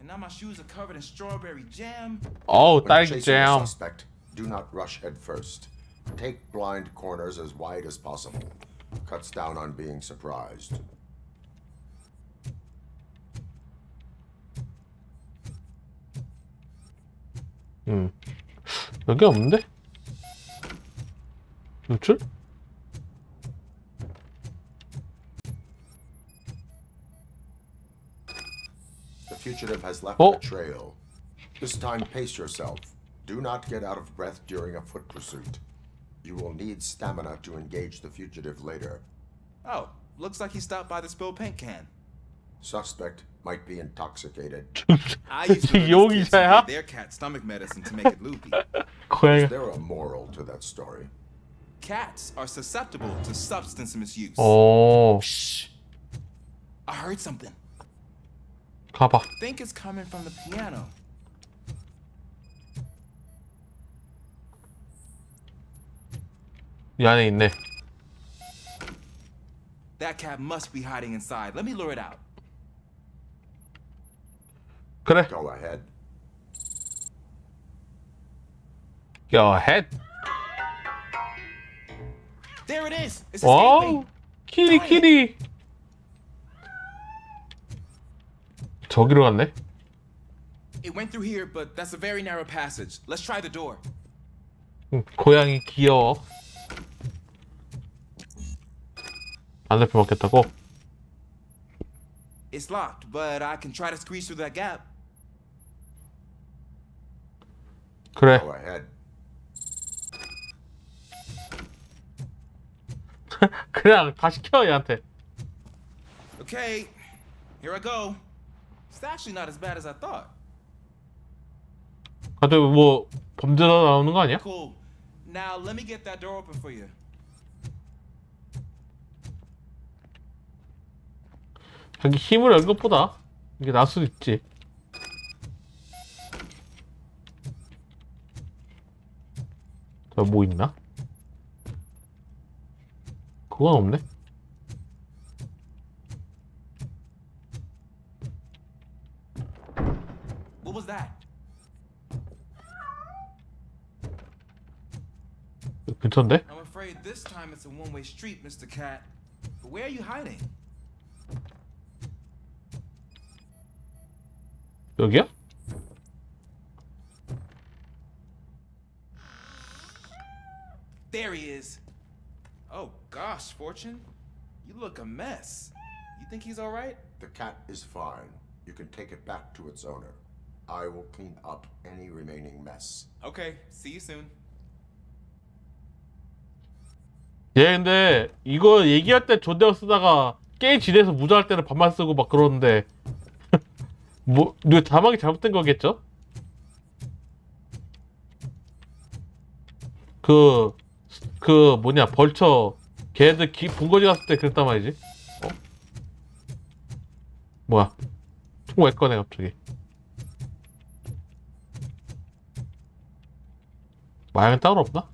And now my shoes are covered in strawberry jam. 어우, When 딸기 chasing a 잼. suspect, do not rush head first. Take blind corners as wide as possible. Cuts down on being surprised. 여기 없는데? 노출? The fugitive has left a trail. This time, pace yourself. Do not get out of breath during a foot pursuit. You will need stamina to engage the fugitive later. Oh, looks like he stopped by the spilled paint can. Suspect might be intoxicated. I used to release kids who gave their cat stomach medicine to make it loopy. Is there a moral to that story? Cats are susceptible to substance misuse. Shh. I heard something. 가봐. Think it's coming from the piano. 이 안에 있네. That cat must be hiding inside. Let me lure it out. 그래. Go ahead. Go ahead. There it is. It's 와우. escaping. 키리. 저기로 갔네. It went through here, but that's a very narrow passage. Let's try the door. 고양이 귀여워. 반대편 먹겠다고? It's locked, but I can try to squeeze through that gap. 그래. Go ahead. 그냥 다 시켜 얘한테. Okay, here I go. It's actually not as bad as I thought. 근데 뭐 범죄자 나오는 거 아니야? Cool. Now let me get that door open for you. 자기 힘을 연 것보다 이게 나을 수도 있지. 저 뭐 있나? 그건 없네. What was that? 근처인데? I'm afraid this time it's a one-way street, Mr. Cat. But where are you hiding? 여기야? There he is. Oh gosh, Fortune. You look a mess. You think he's all right? The cat is fine. You can take it back to its owner. I will clean up any remaining mess. Okay, see you soon. 얘 근데 이거 얘기할 때 존댓말 쓰다가 게임 진에서 무자할 때는 반말 쓰고 막 그러는데 뭐 이거 자막이 잘못된 거겠죠? 그 뭐냐 벌처 걔들 본거지 갔을 때 그랬단 말이지. 어? 뭐야? 총 왜 꺼내 갑자기? 마약은 따로 없나?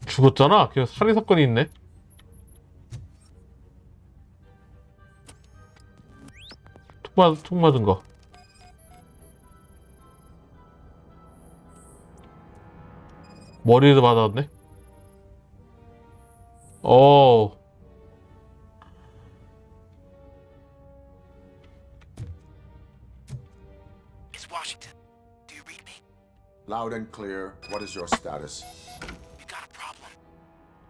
죽었잖아. 그래서 살인 사건이 있네. 총 맞은 거. 머리도 맞았네. 오. It's Washington. Do you read me? Loud and clear. What is your status? We got a problem.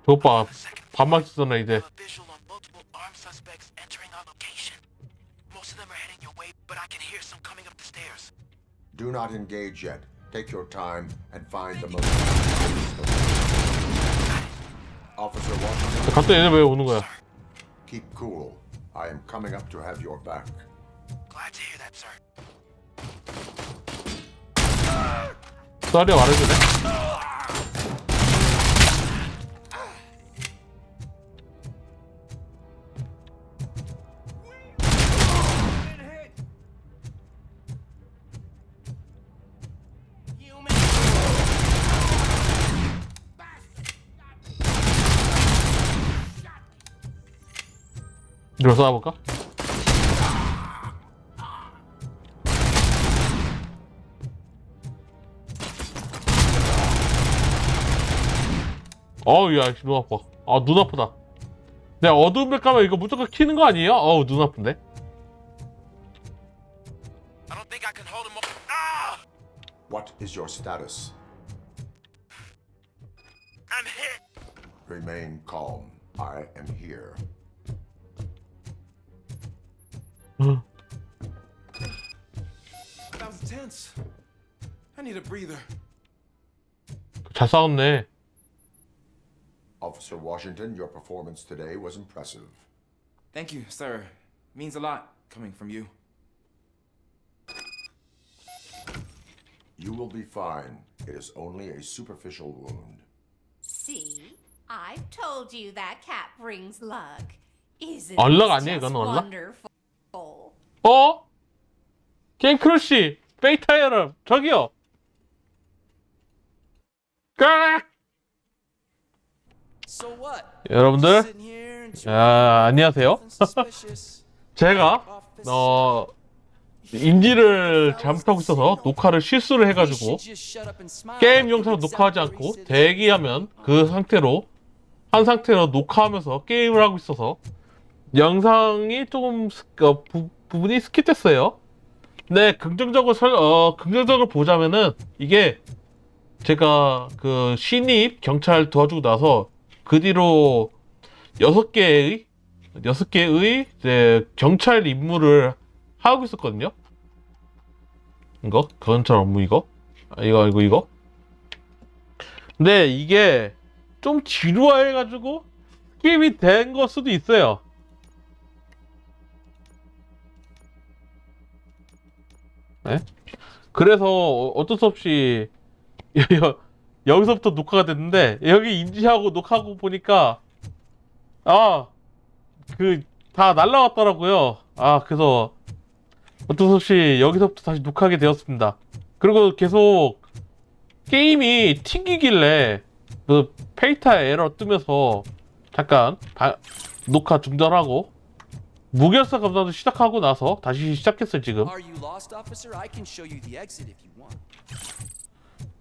저거 봐. 반말 쓰잖아 이제. Visual on multiple armed suspects entering our location. Most of them are heading your way, but I can hear some coming up the stairs. Do not engage yet. Take your time and find the most. Officer Washington. 갑자기 얘네 왜 오는 거야? Keep cool. I am coming up to have your back. Glad to hear that, sir. 쏘리 말해주네. 이걸 쏴볼까? 어우 야 눈 아파. 아 눈 아프다. 내가 어두운 데 가면 이거 무조건 키는 거 아니에요? 어우 눈 아픈데. I don't think I can hold him up. What is your status? I'm hit. Remain calm. I am here. That was tense. I need a breather. 잘 싸웠네. Officer Washington, your performance today was impressive. Thank you, sir. Means a lot coming from you. You will be fine. It is only a superficial wound. See? I've told you that cat brings luck. Isn't 얼럭 this 아니야 just 이건 얼럭? wonderful? 어? 게임 크러쉬 베이타 여러분 저기요. 깍! So what? 여러분들 Sitting here and 안녕하세요. 제가 인지를 잘못하고 있어서 녹화를 실수를 해가지고 게임 영상을 녹화하지 않고 대기하면 그 상태로 한 상태로 녹화하면서 게임을 하고 있어서 영상이 조금 부분이 스킵됐어요. 네, 긍정적으로 보자면은 이게 제가 그 신입 경찰 도와주고 나서 그 뒤로 6개의 이제 경찰 임무를 하고 있었거든요. 이거 경찰 업무 이거 근데 이게 좀 지루해가지고 스킵이 된 걸 수도 있어요. 네? 그래서 어쩔 수 없이 여기서부터 녹화가 됐는데 여기 인지하고 녹화하고 보니까 다 날라왔더라고요. 그래서 어쩔 수 없이 여기서부터 다시 녹화하게 되었습니다. 그리고 계속 게임이 튕기길래 그 페이타 에러 뜨면서 잠깐 녹화 중단하고 무결사 감사도 시작하고 나서 다시 시작했어요 지금. Are you lost, officer? I can show you the exit if you want.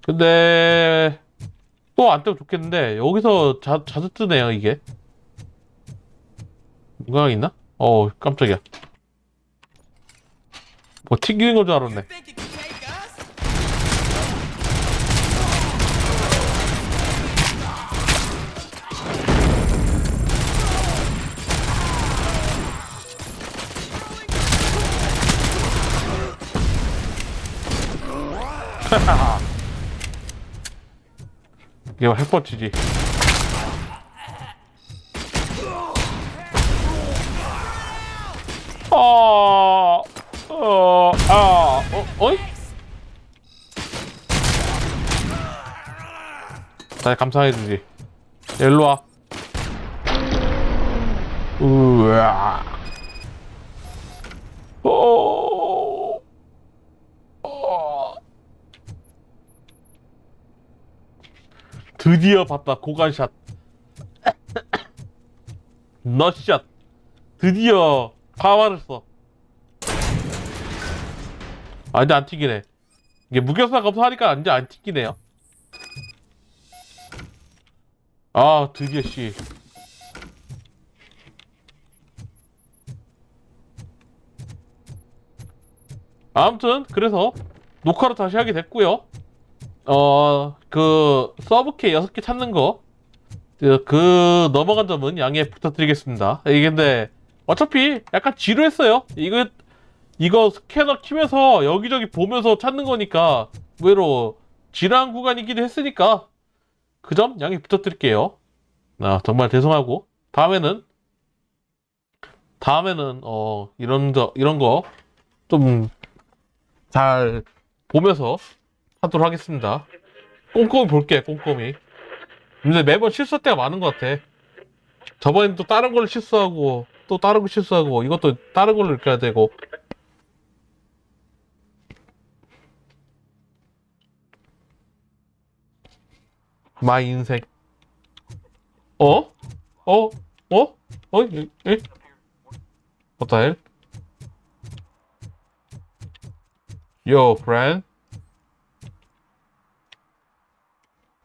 근데 또 안 뜨면 좋겠는데 여기서 자주 뜨네요 이게. 뭐가 있나? 깜짝이야. 뭐 튕기는 걸 줄 알았네. 이거 핵펀치지. 어이? 나 감사해주지. 일로와. 우와. 드디어 봤다. 고관샷. 넛샷. 드디어 파워를 써. 이제 안 튀기네. 이게 무결사 검사하니까 이제 안 튀기네요. 드디어 씨. 아무튼 그래서 녹화를 다시 하게 됐고요. 그 서브케 6개 찾는 거 넘어간 점은 양해 부탁드리겠습니다. 이게 근데 어차피 약간 지루했어요. 이거 스캐너 키면서 여기저기 보면서 찾는 거니까 의외로 지루한 구간이기도 했으니까 그 점 양해 부탁드릴게요. 정말 죄송하고 다음에는 이런 거 좀 잘 보면서 하도록 하겠습니다. 꼼꼼히 볼게, 꼼꼼히. 근데 매번 실수할 때가 많은 것 같아. 저번엔 또 다른 걸 실수하고, 또 다른 거 실수하고, 이것도 다른 걸로 이렇게 해야 되고. 마이 인생. What the hell? Yo, friend.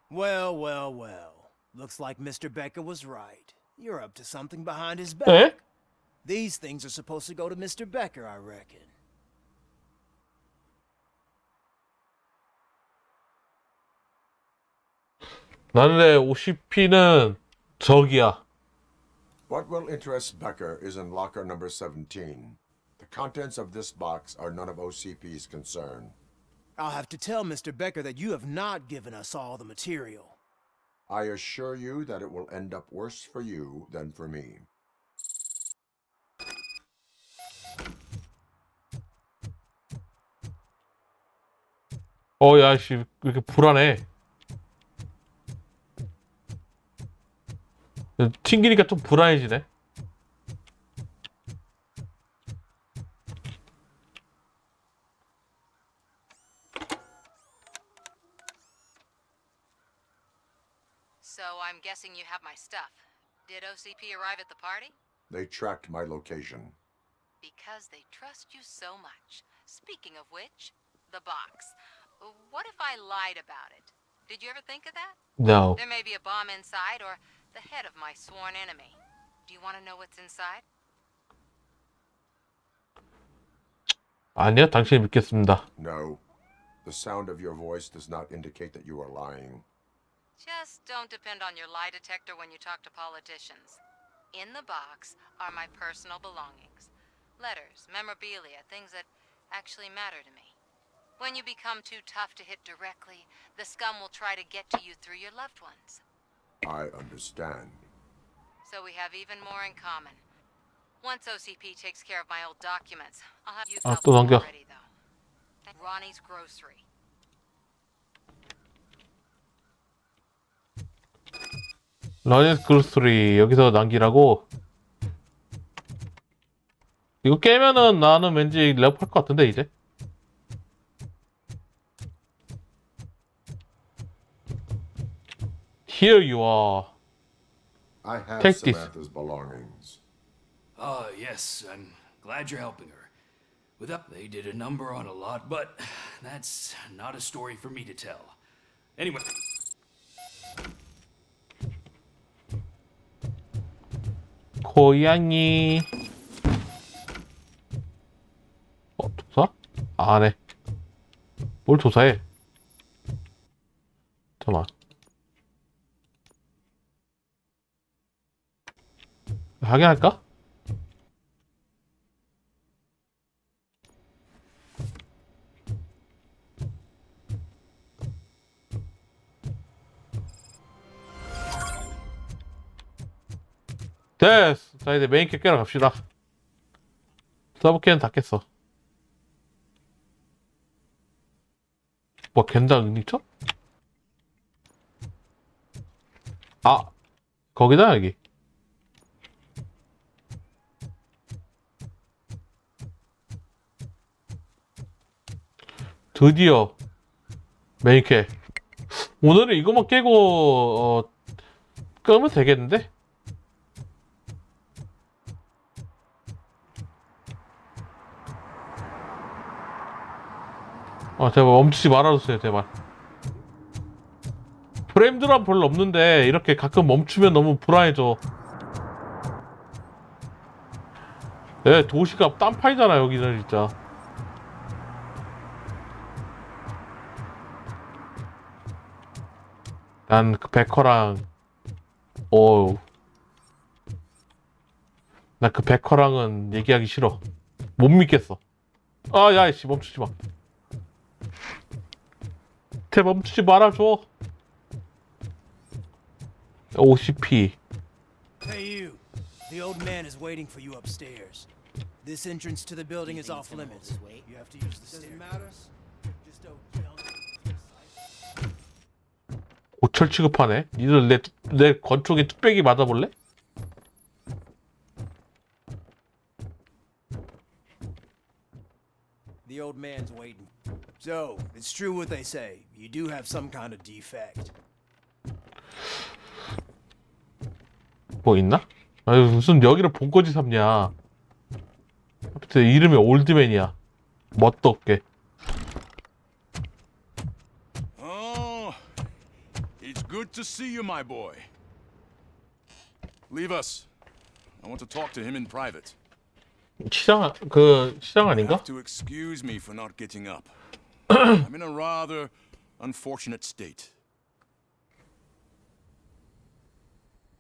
Well, well, well. Looks like Mr. Becker was right. You're up to something behind his back. 에? These things are supposed to go to Mr. Becker, I reckon. 나는 OCP는 저기야. What will interest Becker is in locker number 17. The contents of this box are none of OCP's concern. I'll have to tell Mr. Becker that you have not given us all the material. I assure you that it will end up worse for you than for me. 야씨, 왜 이렇게 불안해? 튕기니까 좀 불안해지네. So I'm guessing you have my stuff. Did OCP arrive at the party? They tracked my location. Because they trust you so much. Speaking of which, the box. What if I lied about it? Did you ever think of that? No. There may be a bomb inside or the head of my sworn enemy. Do you want to know what's inside? 아니요, 당신이 믿겠습니다. No. The sound of your voice does not indicate that you are lying. Just don't depend on your lie detector when you talk to politicians. In the box are my personal belongings. Letters, memorabilia, things that actually matter to me. When you become too tough to hit directly, the scum will try to get to you through your loved ones. I understand. So we have even more in common. Once OCP takes care of my old documents, I'll have you 또 help 넘겨. already though. Ronnie's grocery. 러니스 그로스리 여기서 남기라고. 이거 깨면은 나는 왠지 랩할 것 같은데 이제. Here you are. I have Take this. Samantha's belongings. Yes, I'm glad you're helping her. They did a number on a lot, but that's not a story for me to tell. Anyway. 고양이. 도사? 안 해. 뭘 도사해? 잠깐만. 하게 할까? 됐어. 자, 이제 메인캐 깨러 갑시다. 서브캐는 다 깼어. 뭐, 겐장 능력쳐? 아, 거기다, 여기. 드디어 메인캐. 오늘은 이거만 깨고 끄면 되겠는데? 제발 멈추지 말아주세요, 제발. 프레임 드랍 별로 없는데 이렇게 가끔 멈추면 너무 불안해져. 네, 도시가 딴판이잖아 여기는 진짜. 난 그 베커랑 나 그 베커랑은 얘기하기 싫어. 못 믿겠어. 야이씨 멈추지 마. 멈추지 말아줘. OCP. Hey you. The old man is waiting for you upstairs. This entrance to the building is off limits. You have to use the stairs. Doesn't matter. Just don't yell. 고철 취급하네. 니들 내 건축에 뚝배기 맞아볼래? The old man's waiting. So, it's true what they say. You do have some kind of defect. 뭐 있나? 아유 무슨 여기를 본거지 삼냐. 아무튼 이름이 올드맨이야. 멋도 없게. Oh, it's good to see you, my boy. Leave us. I want to talk to him in private. 시장 아닌가? You have to excuse me for not getting up. I'm in a rather unfortunate state.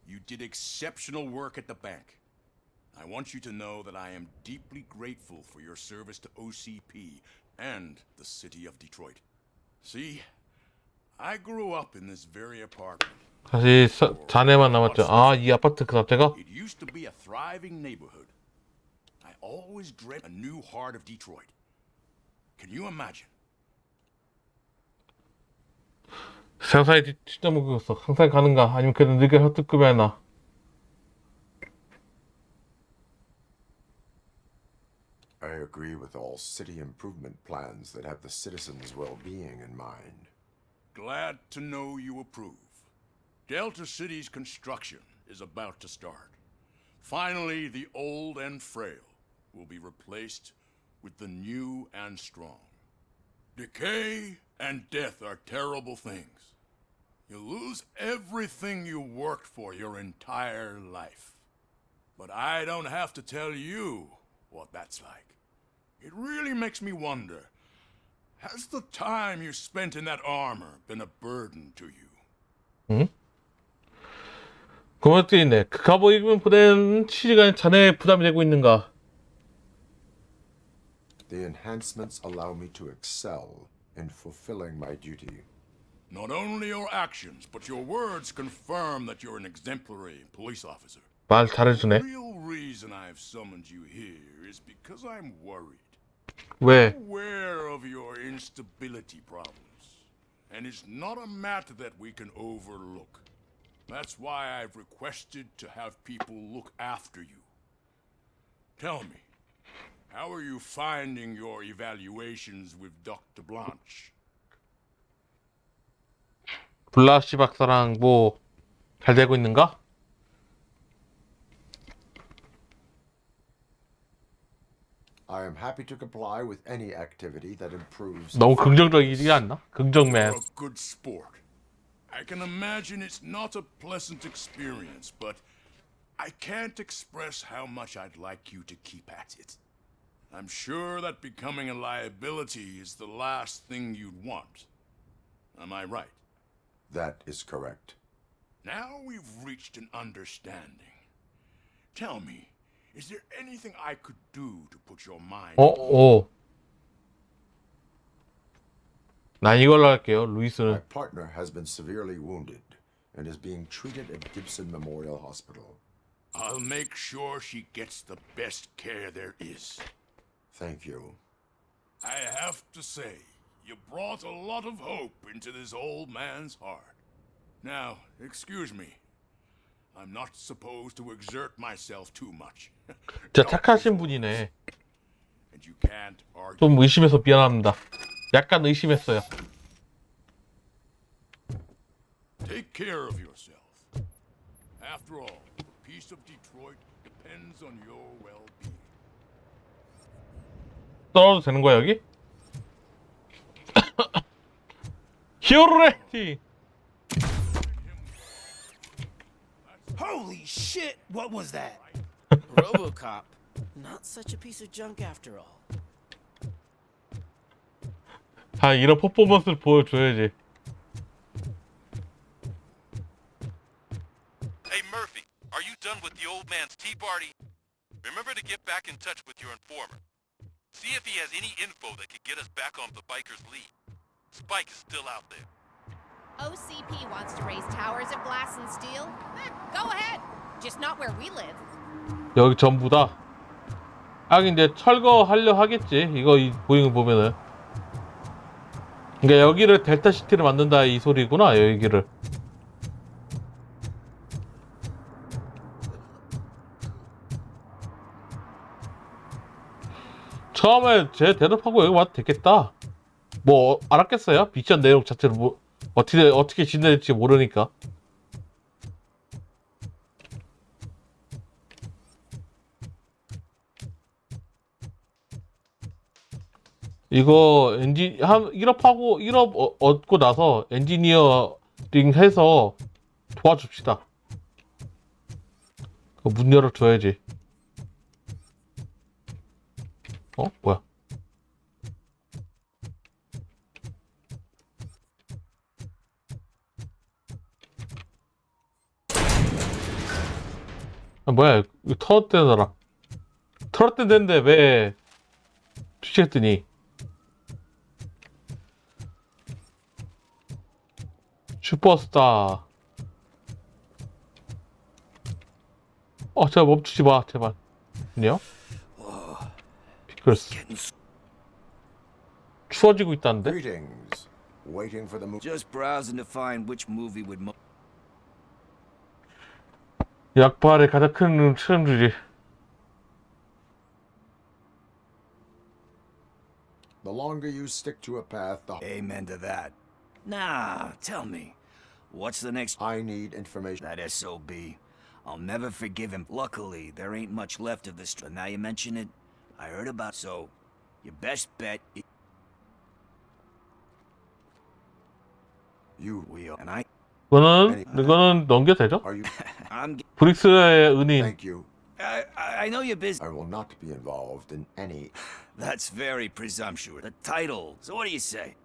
You did exceptional work at the bank. I want you to know that I am deeply grateful for your service to OCP and the city of Detroit. See, I grew up in this very apartment. 다시 자네만 남았죠. 이 아파트 그 자체가? It used to be a thriving neighborhood. I always dreamt a new heart of Detroit. Can you imagine? 상사의 진짜 무기였어. 항상 가는가? 아니면 그래도 늦게 헛뜨급이 하나? I agree with all city improvement plans that have the citizens' well-being in mind. Glad to know you approve. Delta City's construction is about to start. Finally, the old and frail will be replaced with the new and strong. Decay and death are terrible things. You lose everything you worked for your entire life. But I don't have to tell you what that's like. It really makes me wonder, has the time you spent in that armor been a burden to you? 응? 그런 것도 있네. 그 갑옷 입으면 보낸 시간이 자네의 부담이 되고 있는가? The enhancements allow me to excel in fulfilling my duty. Not only your actions, but your words confirm that you're an exemplary police officer. 말 잘해주네. The real reason I've summoned you here is because I'm worried. 왜? I'm aware of your instability problems, and it's not a matter that we can overlook. That's why I've requested to have people look after you. Tell me, how are you finding your evaluations with Dr. Blanche? 블라시 박사랑 뭐 잘 되고 있는가? I am happy to comply with any activity that improves. 너무 긍정적이지 않나? 긍정맨. You're a good sport. I can imagine it's not a pleasant experience, but I can't express how much I'd like you to keep at it. I'm sure that becoming a liability is the last thing you'd want. Am I right? That is correct. Now we've reached an understanding. Tell me, is there anything I could do to put your mind at ease? 난 이걸로 할게요. 루이스는. My partner has been severely wounded and is being treated at Gibson Memorial Hospital. I'll make sure she gets the best care there is. Thank you. I have to say, you brought a lot of hope into this old man's heart. Now, excuse me. I'm not supposed to exert myself too much. 진짜 착하신 분이네. And you can't argue. 좀 의심해서 미안합니다. 약간 의심했어요. Take care of yourself. After all, the peace of Detroit depends on your well-being. 떨어도 되는 거야 여기? 히어로레티. Holy shit! What was that? RoboCop. Not such a piece of junk after all. 아 이런 퍼포먼스를 보여줘야지. Hey Murphy, are you done with the old man's tea party? Remember to get back in touch with your informer. See if he has any info that could get us back on the biker's lead. Spike is still out there. OCP wants to raise towers of glass and steel? Go ahead. Just not where we live. 여기 전부 다. 하긴 이제 철거하려 하겠지. 이거 보이는 거 보면은. 그러니까 여기를 델타시티를 만든다 이 소리구나. 여기를. 처음에 제 대답하고 여기 와도 되겠다. 뭐 알았겠어요? 미션 내용 자체를 뭐 어떻게 진행될지 모르니까. 이거 1업 얻고 나서 엔지니어링 해서 도와줍시다. 문 열어줘야지. 뭐야? 뭐야? 이거 터졌대더라. 터졌대는데 왜 취직했더니 슈퍼스타. 제발 멈추지 마, 제발. 아니요? 피클스. 추워지고 있다는데? Greetings. Waiting for the movie. Just browsing to find which movie would 약발의 가장 큰 트렌드지. The longer you stick to a path, the Amen to that. Now, tell me, what's the next? I need information. That SOB. I'll never forgive him. Luckily, there ain't much left of this. Now you mention it, I heard about. So, your best bet. You will, and I. 이거는 넘겨도 되죠? 브릭스의 은인. Thank you. I know you're busy. I will not be involved in any. That's very presumptuous. The title. So what do you say?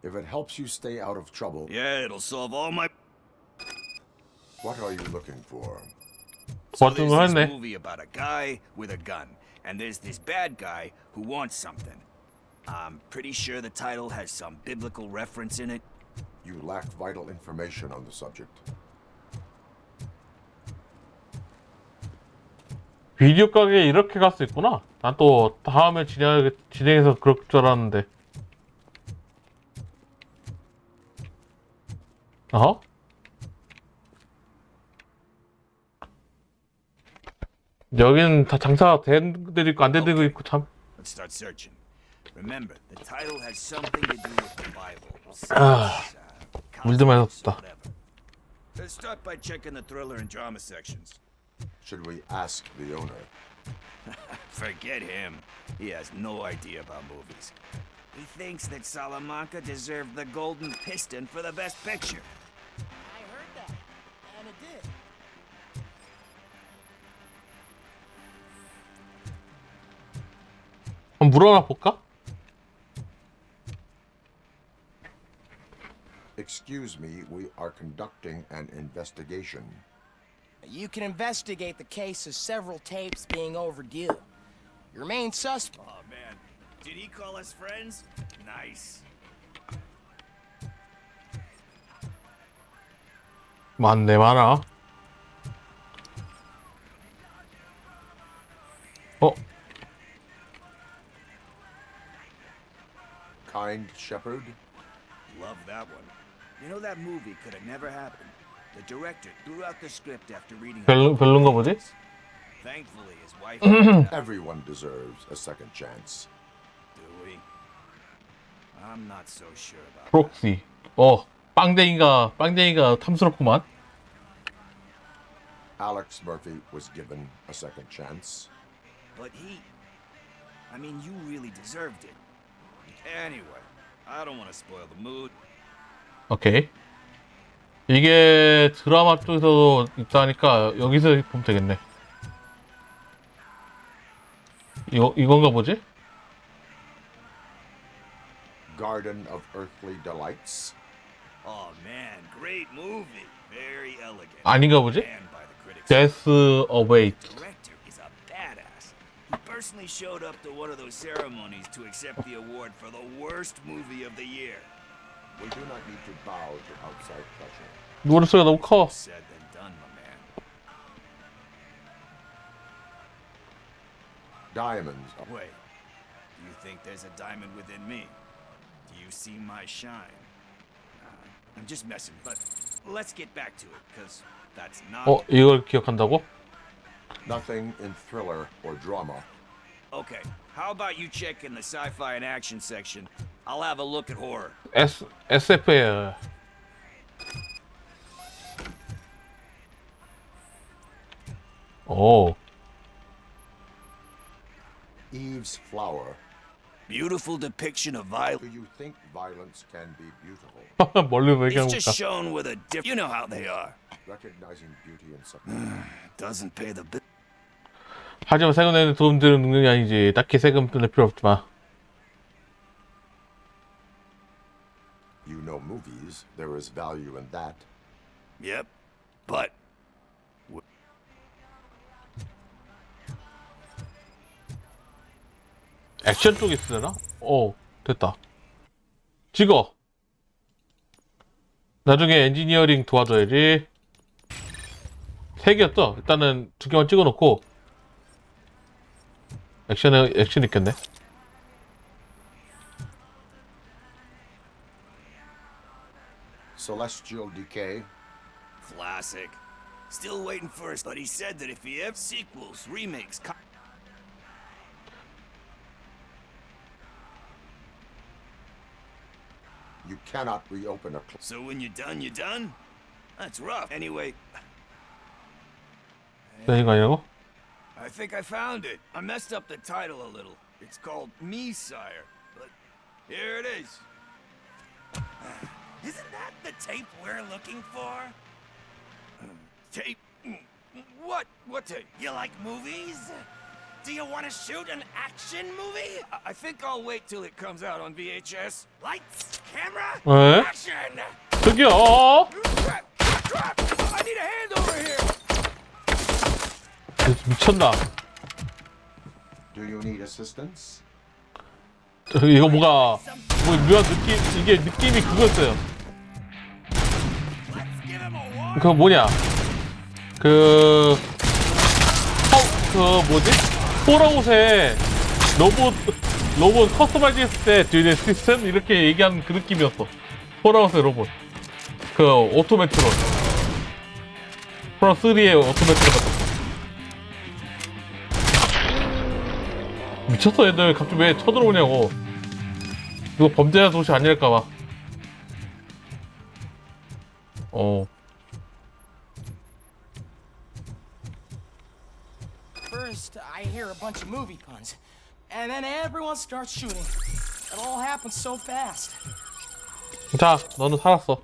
If it helps you stay out of trouble. Yeah, it'll solve all my. What are you looking for? So there's this movie about a guy with a gun, and there's this bad guy who wants something. I'm pretty sure the title has some biblical reference in it. You lack vital information on the subject. 비디오 가게에 이렇게 갈 수 있구나. 난 또 다음에 진행해서 그럴 줄 알았는데. 여기는 다 장사가 된 데도 있고 안 된 데도 있고 참. Let's start searching. Remember, the title has something to do with the Bible. 물 좀 마셨다. Let's start by checking the thriller and drama sections. Should we ask the owner? Forget him. He has no idea about movies. He thinks that Salamanca deserved the Golden Piston for the best picture. I heard that, and it did. 한번 물어나 볼까? Excuse me, we are conducting an investigation. You can investigate the case of several tapes being overdue. Your main suspect. Oh man, did he call us friends? Nice. 많네 많아. Kind Shepherd? Love that one. You know that movie could have never happened. The director threw out the script after reading 별론가 보지? Thankfully, his wife. Everyone deserves a second chance. Do we? I'm not so sure about 프록시. 빵댕이가 탐스럽구만. Alex Murphy was given a second chance. But I mean, you really deserved it. Anyway, I don't want to spoil the mood. 오케이. 이게 드라마 쪽에서도 있다니까 여기서 보면 되겠네. 이건가 보지? Garden of Earthly Delights. Oh man, great movie. Very elegant. 아닌가 보지? And by the critics. Death Await. The director is a badass. He personally showed up to one of those ceremonies to accept the award for the worst movie of the year. We do not need to bow to outside pressure. 노래 소리가 너무 커. Said than done, my man. Diamonds. Wait, do you think there's a diamond within me? Do you see my shine? I'm just messing, but let's get back to it, because that's not... 이걸 기억한다고? Nothing in thriller or drama. Okay, how about you check in the sci-fi and action section? I'll have a look at horror. SF에 Eve's Flower. Beautiful depiction of violence. Do you think violence can be beautiful? 멀리 It's 얘기하고 just 있다. shown with a different... You know how they are. Recognizing beauty in something. Doesn't pay the bill. 하지만 세금 내는 도움 되는 능력이 아니지. 딱히 세금 낼 필요 없지만. You know movies. There is value in that. Yep, but... 액션 쪽에 쓰려나? 됐다. 찍어. 나중에 엔지니어링 도와줘야지. 3개였죠? 일단은 2개만 찍어놓고 액션 있겠네. Celestial Decay. Classic. Still waiting for us, but he said that if he have sequels, remakes... You cannot reopen a... So when you're done, you're done? That's rough. Anyway... 이거 아니라고? I think I found it. I messed up the title a little. It's called Me, Sire. But here it is. Isn't that the tape we're looking for? Tape? What? What tape? You like movies? Do you want to shoot an action movie? I think I'll wait till it comes out on VHS. Lights, camera, 에? action! 저기요! I need a hand over here! 미쳤나? Do you need assistance? 이거 묘한 느낌, 이게 느낌이 그거였어요. 그거 뭐냐? 폴아웃에 로봇 커스터마이즈 했을 때 뒤에 시스템? 이렇게 얘기하는 그 느낌이었어. 폴아웃의 로봇. 오토매트론. 폴아웃 3의 오토매트론 같았어. 미쳤어, 애들. 갑자기 왜 쳐들어오냐고. 이거 범죄자 도시 아닐까봐. First, I hear a bunch of movie puns, and then everyone starts shooting. It all happens so fast. 자, 너는 살았어.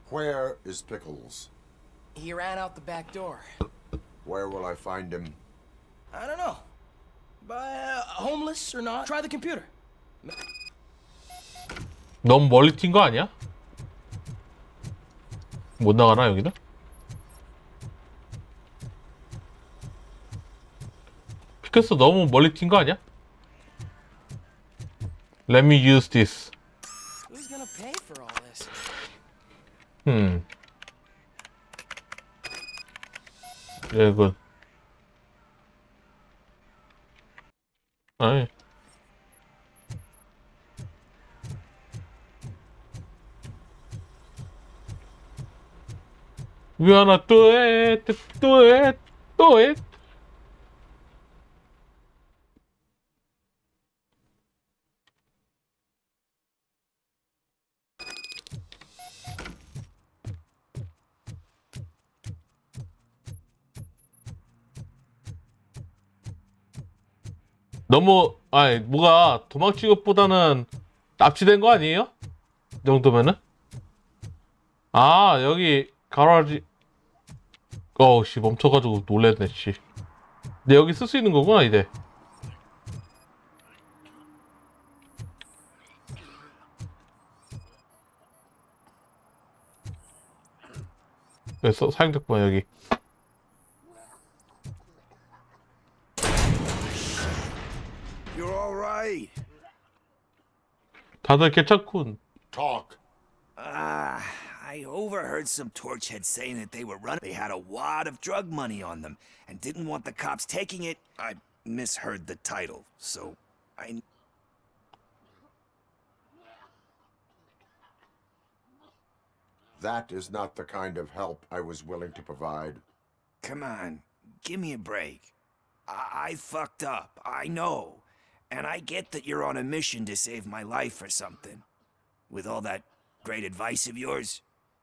Where is Pickles? He ran out the back door. Where will I find him? I don't know. Homeless or not, try the computer. 너무 멀리 튄 거 아니야? 못 나가나 여기는? 피크스 너무 멀리 튄 거 아니야? Let me use this. Who's gonna pay for all this? 예, 굿. 아이. We wanna do it, do it, do it. 너무 아니 뭐가 도망친 것보다는 납치된 거 아니에요? 이 정도면은? 아 여기 가라지 어우씨 멈춰가지고 놀랬네 씨. 근데 여기 쓸 수 있는 거구나 이제. 그래서 사용됐구나 여기. You're all right. 다들 괜찮군. Talk. I overheard some torchheads saying that they were running. They had a wad of drug money on them and didn't want the cops taking it. I misheard the title, so I... That is not the kind of help I was willing to provide. Come on, give me a break. I fucked up, I know. And I get that you're on a mission to save my life or something. With all that great advice of yours,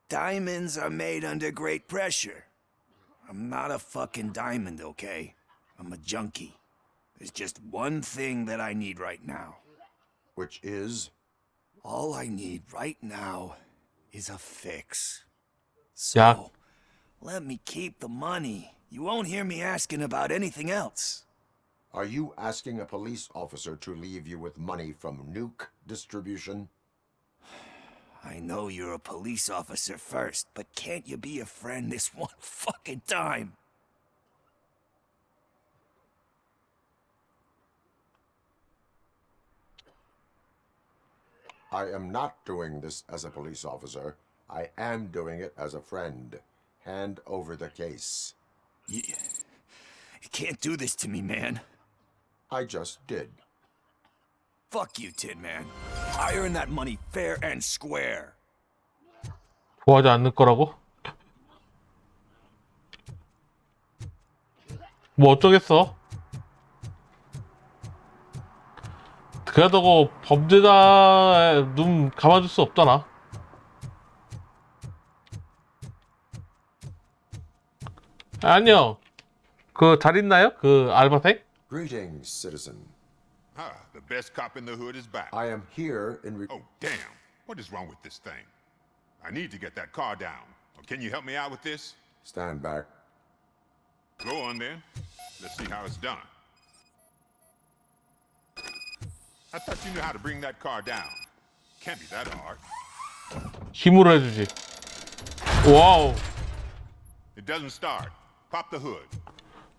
diamonds are made under great pressure. I'm not a fucking diamond, okay? I'm a junkie. There's just one thing that I need right now. Which is? All I need right now is a fix. So, let me keep the money. You won't hear me asking about anything else. Are you asking a police officer to leave you with money from nuke distribution? I know you're a police officer first, but can't you be a friend this one fucking time? I am not doing this as a police officer. I am doing it as a friend. Hand over the case. You can't do this to me, man. I just did. Fuck you, Tin Man. I earned that money fair and square. 좋아하지 않을 거라고? 뭐 어쩌겠어? 그래도 범죄자 눈 감아줄 수 없잖아. 안녕. 그 잘 있나요? 그 알바생? Greetings, citizen. Ah, the best cop in the hood is back. I am here in Oh, damn. What is wrong with this thing? I need to get that car down. Can you help me out with this? Stand back. Go on then. Let's see how it's done. I thought you knew how to bring that car down. Can't be that hard. 힘으로 해주지. 와우. It doesn't start. Pop the hood.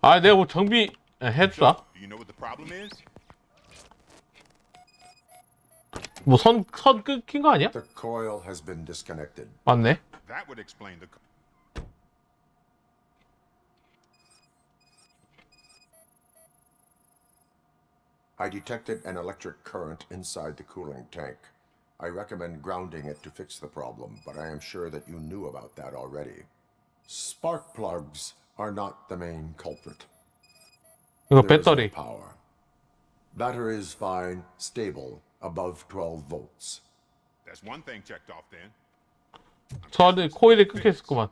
아, 내가 뭐 정비 해주라. Do you know what the problem is? 뭐 선 끊긴 거 아니야? The coil has been disconnected. 맞네. That would explain the... I detected an electric current inside the cooling tank. I recommend grounding it to fix the problem, but I am sure that you knew about that already. Spark plugs are not the main culprit. 이거 There is no 배터리. power. Battery is fine, stable, above 12 volts. That's one thing checked off then. 저 안에 코일이 끊겨 있었구만.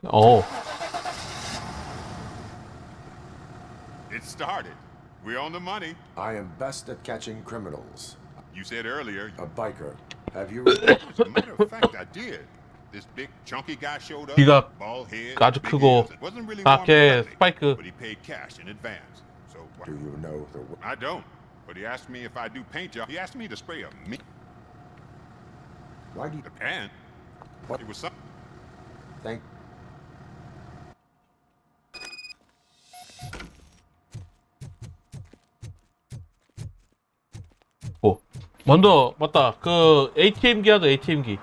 어. It started. We're on the money. I am best at catching criminals. You said earlier... A biker. Have you... As a matter of fact, I did. This big chunky guy showed up. 귀가 Bald head, 아주 big 크고 ears. It wasn't really 각에 warm and 스파이크. but he paid cash in advance. So Do you know the I don't. But he asked me if I do paint job. He asked me to spray a me. Why do you And What? it was some. thank 먼저 맞다. 그 ATM기 하자. ATM기.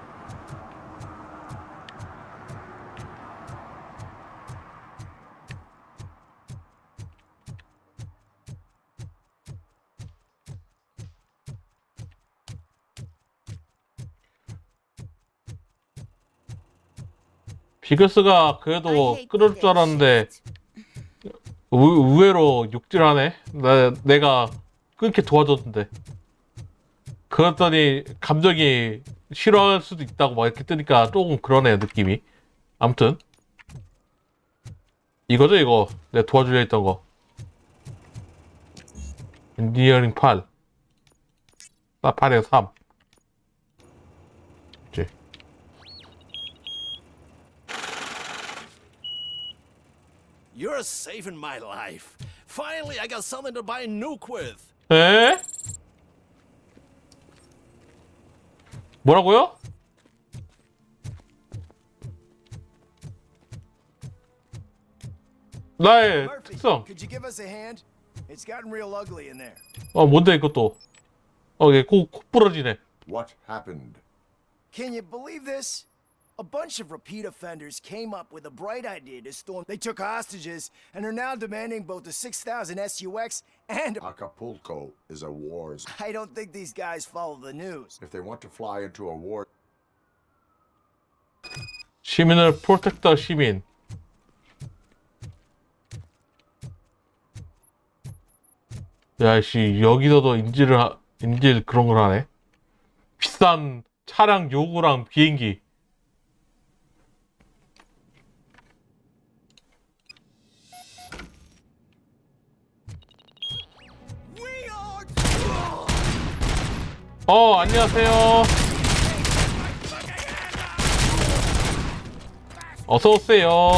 비거스가 그래도 끌어줄 줄 알았는데 의외로 욕질하네. 내가 끊게 도와줬는데 그랬더니 감정이 싫어할 수도 있다고 막 이렇게 뜨니까 조금 그러네 느낌이. 아무튼 이거죠 이거 내가 도와주려 했던 거. 엔지니어링 8 8에 3 이제 You're saving my life. Finally, I got something to buy a nuke with. 에? 뭐라고요? 나의 특성. Could you give us a hand? It's gotten real ugly in there. 뭔데 이것도. 얘 코 부러지네. What happened? Can you believe this? A bunch of repeat offenders came up with a bright idea to storm. They took hostages and are now demanding both the 6,000 SUX and Acapulco is a war zone. I don't think these guys follow the news. If they want to fly into a war 시민을 프로텍터 시민. 야씨 여기서도 인질 그런 걸 하네. 비싼 차량 요구랑 비행기. 안녕하세요. 어서 오세요.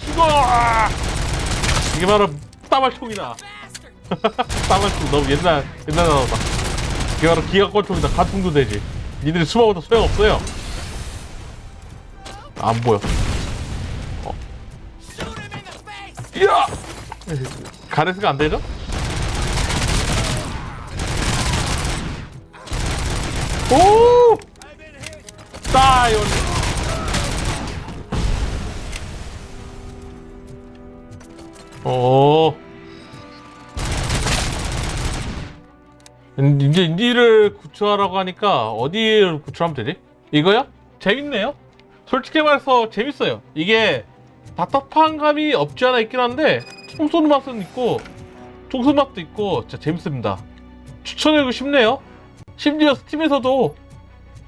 죽어! 이게 바로 따발총이다. 따발총 너무 옛날 나오다. 이게 바로 기가권총이다. 가통도 되지. 니들이 숨어도 소용없어요. 안 보여. 이야! 가레스가 안 되죠? 오! 따요. 이제 인디를 구출하라고 하니까 어디를 구출하면 되지? 이거요? 재밌네요. 솔직히 말해서 재밌어요. 이게 답답한 감이 없지 않아 있긴 한데 총 쏘는 맛은 있고 총 쏘는 맛도 있고 진짜 재밌습니다. 추천하고 싶네요. 심지어 스팀에서도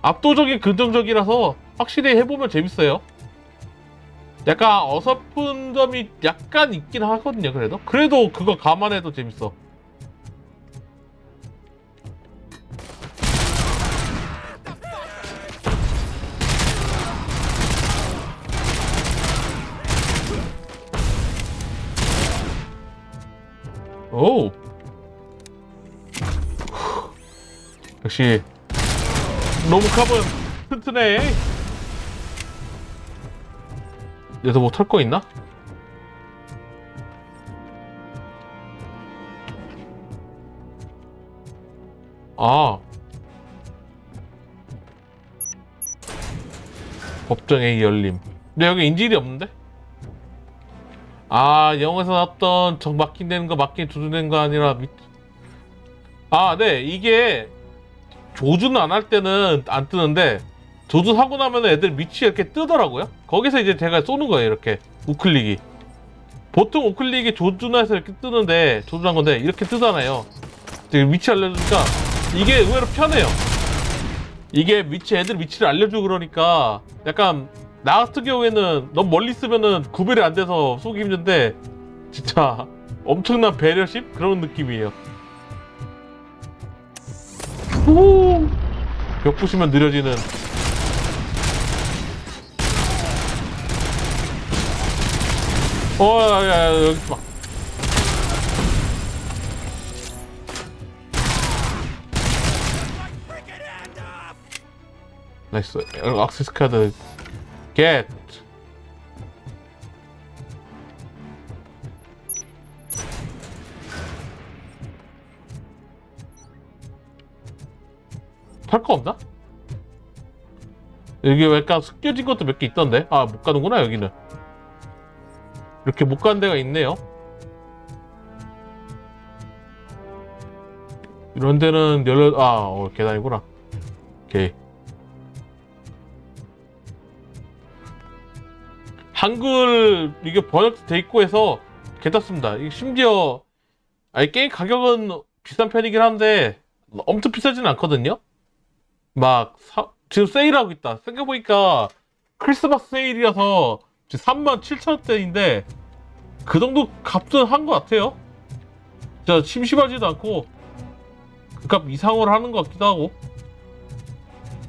압도적인 긍정적이라서 확실히 해보면 재밌어요. 약간 어설픈 점이 약간 있긴 하거든요. 그래도 그거 감안해도 재밌어. 오. 역시 로보캅은 튼튼해. 얘도 뭐 털 거 있나? 법정의 열림. 근데 여기 인질이 없는데? 영어에서 나왔던 정 막힌되는 거 막힌 조준된 거 아니라 네, 이게 조준 안 할 때는 안 뜨는데 조준하고 나면 애들 위치 이렇게 뜨더라고요. 거기서 이제 제가 쏘는 거예요. 이렇게 우클릭이. 보통 우클릭이 조준해서 이렇게 뜨는데 조준한 건데 이렇게 뜨잖아요. 위치 알려주니까 이게 의외로 편해요. 이게 애들 위치를 알려주고 그러니까 약간 나 같은 경우에는 너무 멀리 있으면은 구별이 안 돼서 쏘기 힘든데 진짜 엄청난 배려심? 그런 느낌이에요. 벽 부시면 느려지는 야, 여기 봐. 나이스. 액세스 카드 겟. 탈 거 없나? 여기 약간 숨겨진 것도 몇 개 있던데. 아, 못 가는구나 여기는. 이렇게 못 가는 데가 있네요. 이런 데는 계단이구나. 오케이. 한글 이게 번역돼 있고 해서 괜찮습니다. 심지어 게임 가격은 비싼 편이긴 한데 엄청 비싸지는 않거든요. 지금 세일하고 있다. 생각해보니까 크리스마스 세일이라서 지금 37,000원대인데 그 정도 값은 한 것 같아요. 진짜 심심하지도 않고 그 값 이상으로 하는 것 같기도 하고.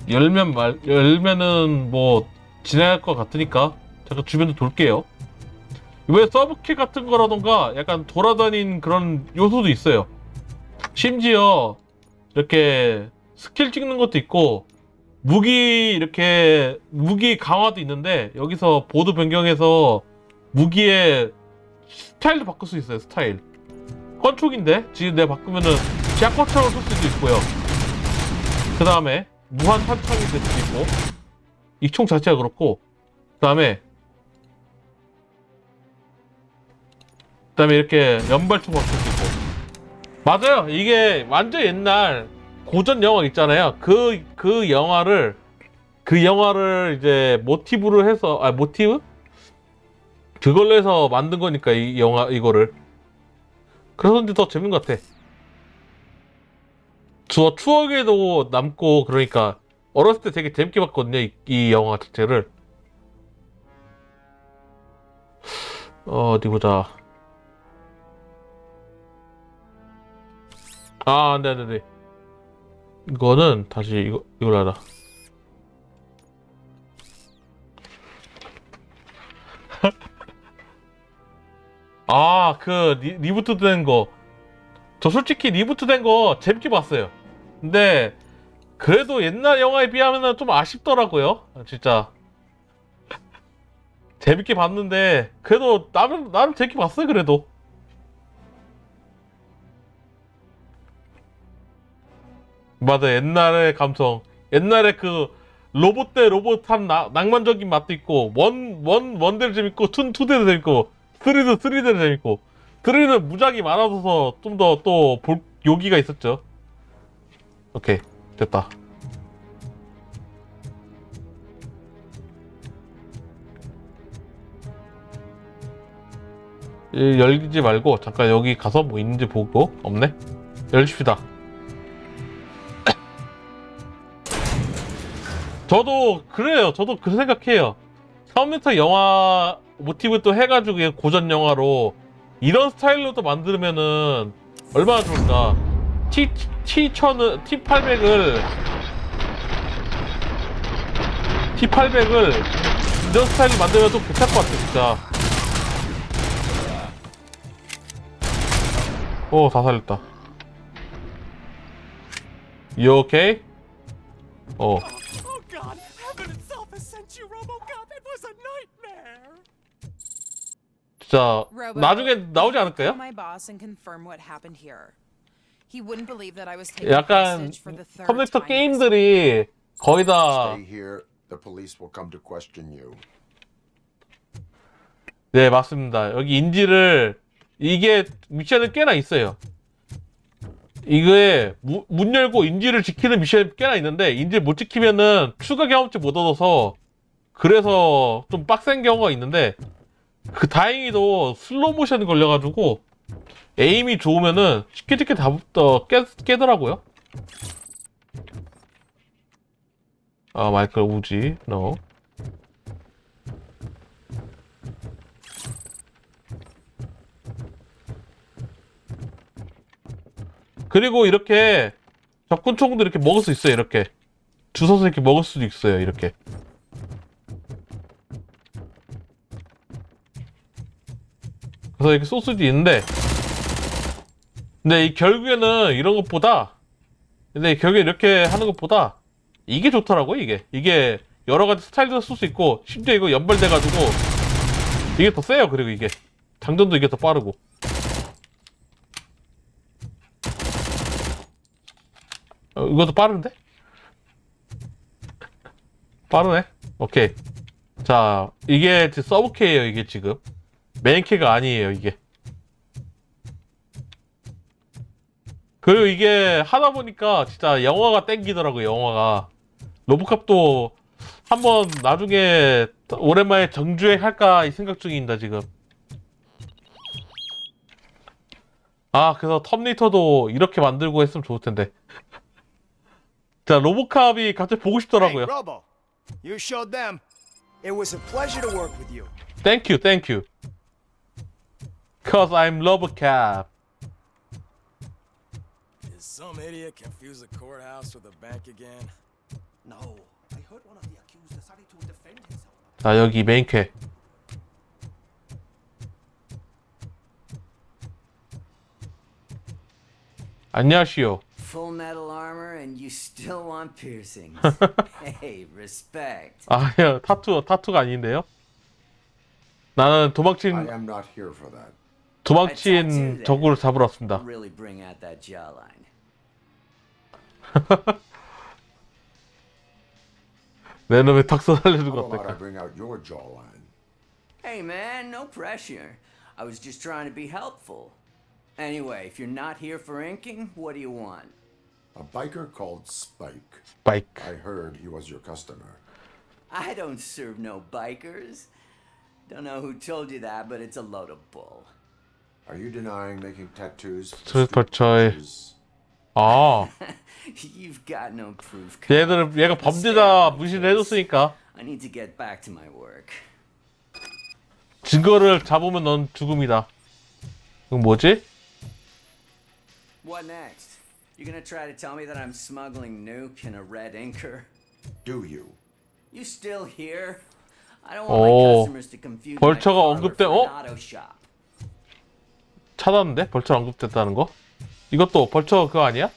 열면은 뭐 진행할 것 같으니까 잠깐 주변을 돌게요. 이번에 서브킬 같은 거라던가 약간 돌아다닌 그런 요소도 있어요. 심지어 이렇게 스킬 찍는 것도 있고 무기 강화도 있는데 여기서 보드 변경해서 무기의 스타일도 바꿀 수 있어요. 스타일. 권총인데 지금 내가 바꾸면은 샷건처럼 쓸 수도 있고요. 그 다음에 무한 탄창이 될 수도 있고 이 총 자체가 그렇고 그 다음에 이렇게 연발총 바꿀 수 있고. 맞아요. 이게 완전 옛날 고전 영화 있잖아요. 그 영화를 이제 모티브로 해서 모티브? 그걸로 해서 만든 거니까 이 영화 이거를. 그래서 이제 더 재밌는 것 같아. 추억에도 남고 그러니까 어렸을 때 되게 재밌게 봤거든요. 이 영화 자체를. 어디 보자. 네. 이거는 다시 이걸 하자. 리부트 된 거. 저 솔직히 리부트 된 거 재밌게 봤어요. 근데 그래도 옛날 영화에 비하면 좀 아쉽더라고요. 진짜. 재밌게 봤는데 그래도 나름 재밌게 봤어요. 그래도. 맞아. 옛날의 감성. 옛날에 그 로봇 대 로봇 한 낭만적인 맛도 있고 원대로 재밌고 2대도 재밌고 3대도 재밌고 3는 무작위 많아져서 좀 더 또 볼 요기가 있었죠. 오케이. 됐다. 열지 말고 잠깐 여기 가서 뭐 있는지 보고. 없네? 열십시다. 저도 그래요. 저도 그 생각해요. 컴퓨터 영화 모티브 또 해가지고 고전 영화로 이런 스타일로 또 만들면은 얼마나 좋을까. T800을 이런 스타일로 만들면 또 괜찮을 것 같아 진짜. 다 살렸다. You okay? Oh God, heaven itself has sent you, RoboCop. It was a nightmare. 진짜 나중에 나오지 않을까요? My boss and confirm what happened here. He wouldn't believe that I was taking 약간 hostage for the third 컴퓨터 time. 게임들이 거의 다 Stay here. The police will come to question you. 네, 맞습니다. 여기 이게 미션은 꽤나 있어요. 이거에 문 열고 인지를 지키는 미션이 꽤나 있는데 인지를 못 지키면은 추가 경험치 못 얻어서 그래서 좀 빡센 경우가 있는데 다행히도 슬로우 모션 걸려가지고 에임이 좋으면은 쉽게 다 깨더라고요. 마이클 우지, no. 그리고 이렇게 접근총도 이렇게 먹을 수 있어요. 이렇게 주워서 이렇게 먹을 수도 있어요. 이렇게 그래서 이렇게 쏠 수도 있는데, 근데 결국에는 이런 것보다, 근데 결국에 이렇게 하는 것보다 이게 좋더라고. 이게 여러 가지 스타일도 쓸 수 있고, 심지어 이거 연발돼가지고 이게 더 세요. 그리고 이게 장전도 이게 더 빠르고. 이것도 빠른데? 빠르네. 오케이. 자, 이게 서브캐예요. 이게 지금 메인캐가 아니에요. 이게. 그리고 이게 하다 보니까 진짜 영화가 땡기더라고요. 영화가. 로보캅도 한번 나중에 오랜만에 정주행 할까 생각 중입니다. 지금. 아, 그래서 텀레이터도 이렇게 만들고 했으면 좋을 텐데. 자, 로보캅이 갑자기 보고 싶더라고요. Hey, Robo, you showed them. It was a pleasure to work with you. Thank you. Cause I'm RoboCop. Did some idiot confuse the courthouse with a bank again? No, I heard one of the accused decided to defend himself. 자, 여기 메인캐. 안녕하시오. Full metal armor and you still want piercings. Hey, respect. 아, 야, 타투가 아닌데요? 나는 I am not here for that. 도망친 적을 잡으러 왔습니다. Really bring out that jawline. 내 놈의 턱선 살려준 How 것 about I 같아. bring out your jawline? Hey man, no pressure. I was just trying to be helpful. Anyway, if you're not here for inking, what do you want? A biker called Spike. Spike. I heard he was your customer. I don't serve no bikers. Don't know who told you that, but it's a load of bull. Are you denying making tattoos? 저 벌처에. 아. You've got no proof. 얘가 범죄자 무시를 해줬으니까. I need to get back to my work. 증거를 잡으면 넌 죽음이다. 이건 뭐지? What next? You gonna try to tell me that I'm smuggling nuke in a red inker? Do you? You still here? I don't want my customers to confuse my 벌처가 parlor 언급된 for an auto shop. 찾았는데? 벌처 언급됐다는 거? 이것도 벌처 그거 아니야?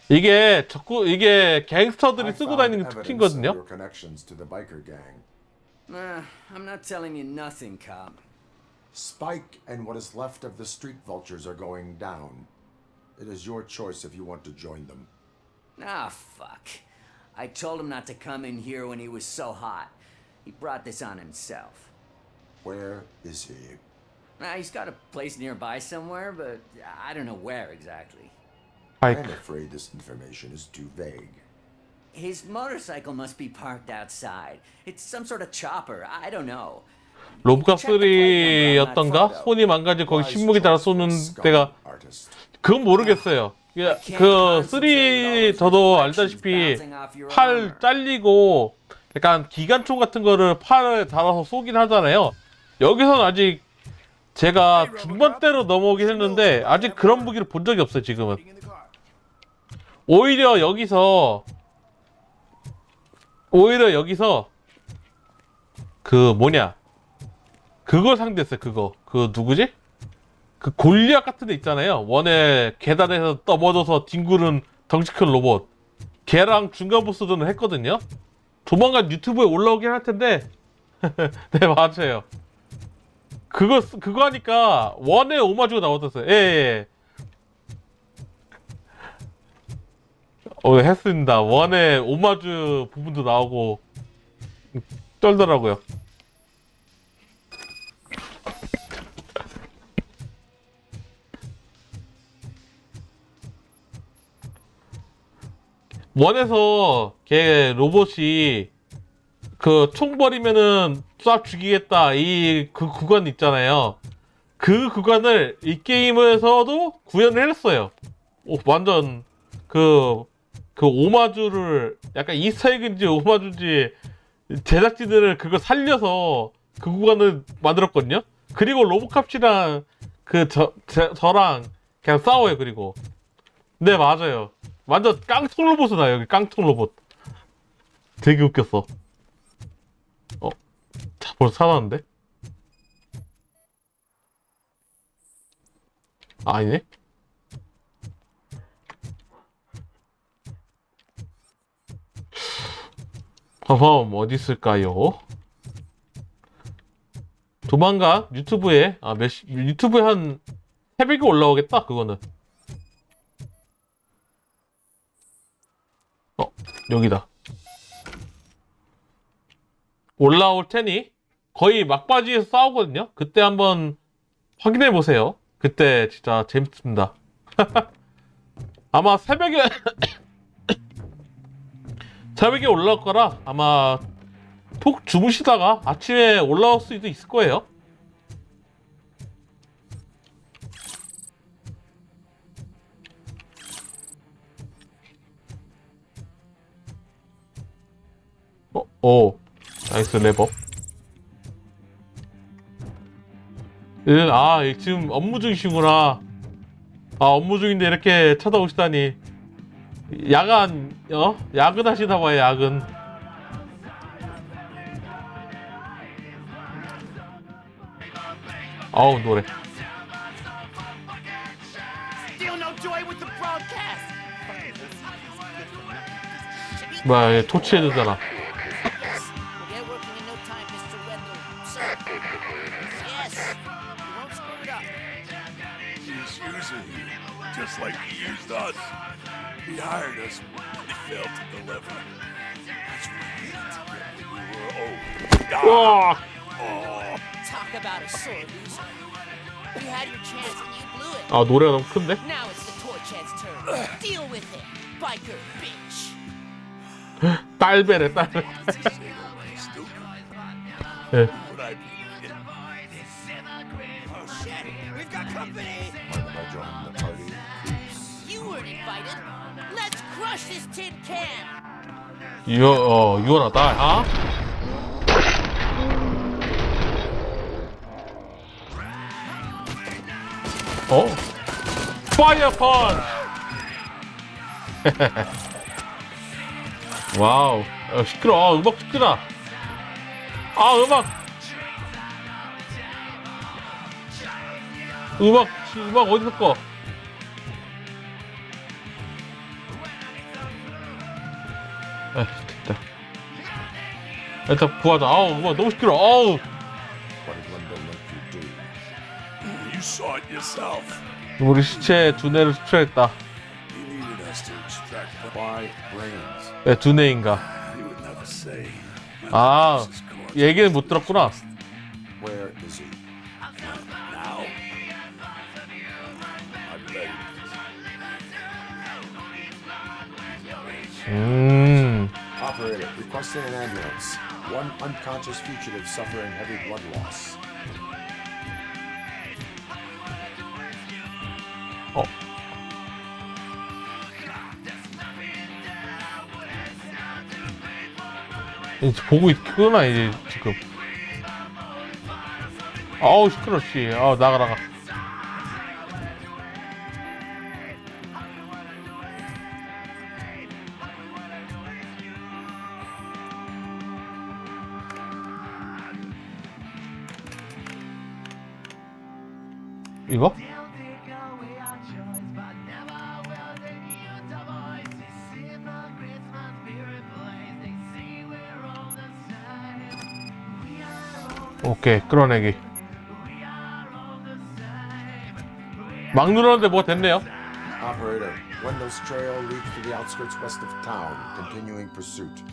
이게 이게 갱스터들이 쓰고 다니는 특징거든요. Your connections to the biker gang. I'm not telling you nothing, cop. Spike and what is left of the street vultures are going down. It is your choice if you want to join them. Ah, fuck. I told him not to come in here when he was so hot. He brought this on himself. Where is he? He's got a place nearby somewhere, but I don't know where exactly. I'm afraid this information is too vague. His motorcycle must be parked outside. It's some sort of chopper. I don't know. 로보캅 3였던가? 손이 망가지고 거기 신무기 달아 쏘는 데가 그건 모르겠어요. 그 3 저도 알다시피 팔 잘리고 약간 기관총 같은 거를 팔에 달아서 쏘긴 하잖아요. 여기서는 아직 제가 중반대로 넘어오긴 했는데 아직 그런 무기를 본 적이 없어요. 지금은 오히려 여기서 그 뭐냐 그걸 상대했어요. 그 누구지? 그 골리앗 같은 데 있잖아요. 원에 계단에서 떠버져서 뒹구는 덩치 큰 로봇. 걔랑 중간 보스전을 했거든요. 조만간 유튜브에 올라오긴 할 텐데. 네, 맞아요. 그거 하니까 원에 오마주가 나왔었어요. 예. 했습니다. 원에 오마주 부분도 나오고 떨더라고요. 원에서 걔 로봇이 그 총 버리면은 쏴 죽이겠다 그 구간 있잖아요. 그 구간을 이 게임에서도 구현을 했어요. 완전 그 오마주를 약간 이스터에그인지 오마주인지 제작진들은 그걸 살려서 그 구간을 만들었거든요. 그리고 로보캅이랑 저랑 그냥 싸워요. 그리고 네, 맞아요. 완전 깡통 로봇이다. 여기 깡통 로봇 되게 웃겼어. 자, 벌써 살았는데? 아니네. 허허, 어디 있을까요? 조만간 유튜브에 유튜브에 한 새벽에 올라오겠다. 그거는. 여기다. 올라올 테니 거의 막바지에서 싸우거든요. 그때 한번 확인해 보세요. 그때 진짜 재밌습니다. 아마 새벽에 새벽에 올라올 거라 아마 푹 주무시다가 아침에 올라올 수도 있을 거예요. 나이스 레버. 지금 업무 중이시구나. 업무 중인데 이렇게 쳐다오시다니. 야근하시나 봐요, 야근. 노래. 뭐야, 토치해야 되잖아. Just like he used us. He hired us. He failed to deliver. That's right. We were Talk about a sore loser. You had your chance and you blew it. 노래가 너무 큰데? Now it's the toy chance turn. Deal with it, biker bitch. 딸배래, 딸배. 예. We've got company. You weren't invited. Let's crush this tin can. You wanna die, huh? Fire punch! 와우. 시끄러워. 음악 시끄러. 음악 어디서 꺼? 됐다. 일단 구하자. 음악 너무 시끄러. You saw it yourself. 우리 시체에 두뇌를 수출했다. He needed us to extract my brains. 왜 두뇌인가? He would never say. 얘기는 못 들었구나. Where is he? Now. I bet Operator, requesting an ambulance. One unconscious fugitive suffering heavy blood loss. 이제 보고 있구나 이제 지금. 시끄러 씨. 나가. 이거? 오케이, 끌어내기. 막 누르는데 뭐가 됐네요. Operator, Wendell's trail leads to the outskirts west of town. Continuing pursuit.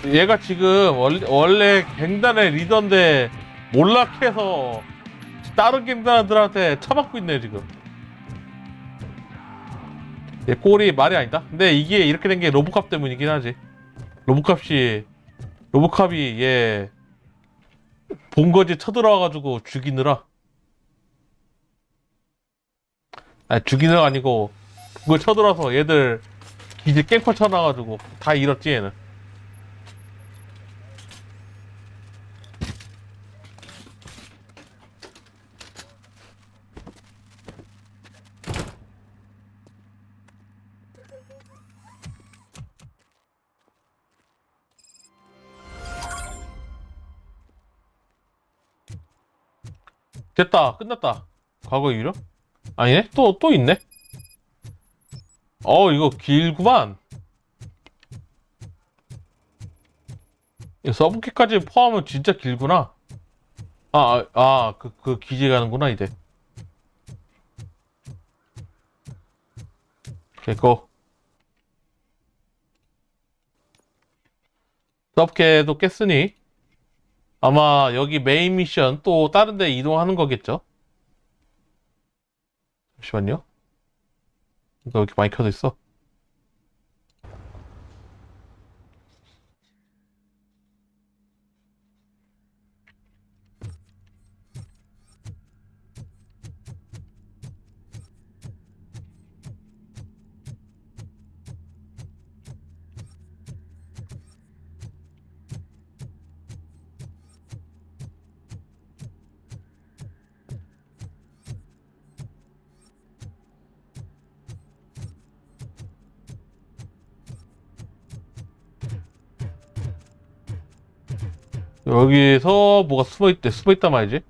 얘가 지금 원래 갱단의 리더인데 몰락해서 다른 갱단들한테 처맞고 있네 지금. 얘 꼴이 말이 아니다. 근데 이게 이렇게 된 게 로보캅 때문이긴 하지. 로보캅이 얘 본거지 쳐들어와가지고 죽이느라. 죽이느라 아니고 그걸 쳐들어와서 얘들 기지 깽판 쳐놔가지고 다 잃었지 얘는. 됐다. 끝났다. 과거 유령? 아니네? 또 있네? 이거 길구만. 서브kit까지 포함하면 진짜 길구나. 그 기지 가는구나, 이제. 됐고. 서브kit도 깼으니 아마 여기 메인 미션 또 다른 데 이동하는 거겠죠? 잠시만요. 이거 왜 이렇게 많이 켜져 있어? 여기서 뭐가 숨어있대. 숨어있단 말이지.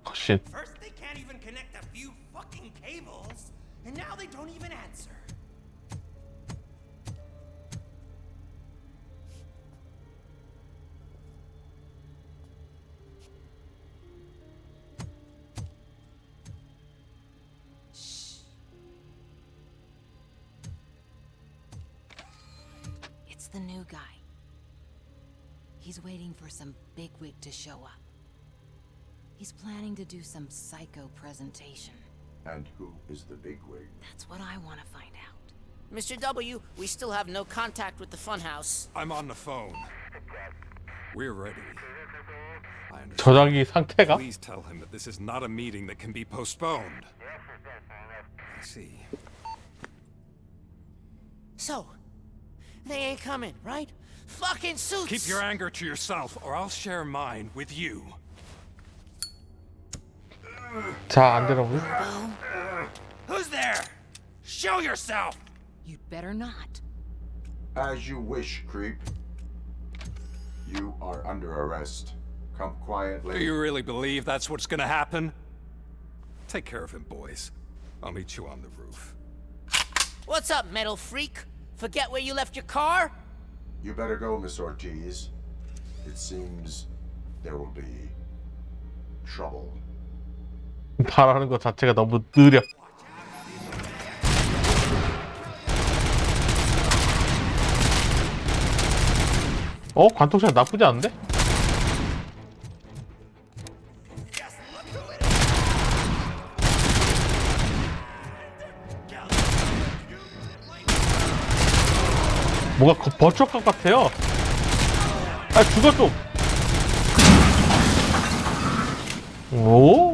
컷신. First they can't even connect a few fucking cables, and now they don't even answer. It's the new guy. He's waiting for some bigwig to show up. He's planning to do some psycho presentation. And who is the bigwig? That's what I want to find out. Mr. W, we still have no contact with the funhouse. I'm on the phone. We're ready. I understand. 저장기 상태가? Please tell him that this is not a meeting that can be postponed. I see. So, they ain't coming, right? Fucking suits! Keep your anger to yourself, or I'll share mine with you. 자, 안 되라고요? Who's there? Show yourself! You'd better not. As you wish, creep. You are under arrest. Come quietly. Do you really believe that's what's gonna happen? Take care of him, boys. I'll meet you on the roof. What's up, metal freak? Forget where you left your car? You better go, Miss Ortiz. It seems there will be trouble. 말하는 것 자체가 너무 느려. 관통샷 나쁘지 않은데? 뭐가 버추어컵 같아요. 죽어 좀. 오.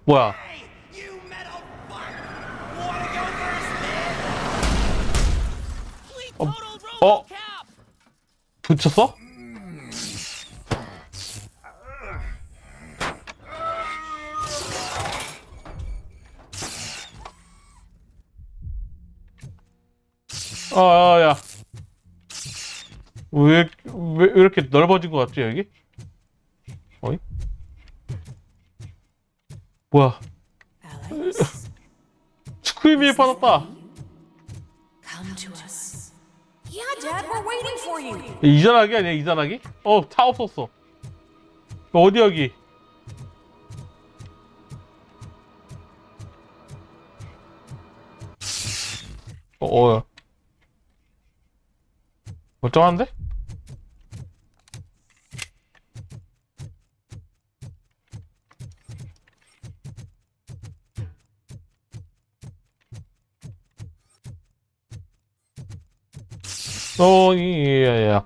뭐야? 붙였어? 야. 왜 이렇게 넓어진 것 같지, 여기? 어이? 뭐야? 스크림이 받았다. Come to us. Yeah, Dad, we're waiting for you. 이전하기 아니야, 이전하기? 차 없었어. 어디 여기? 멀쩡한데? yeah.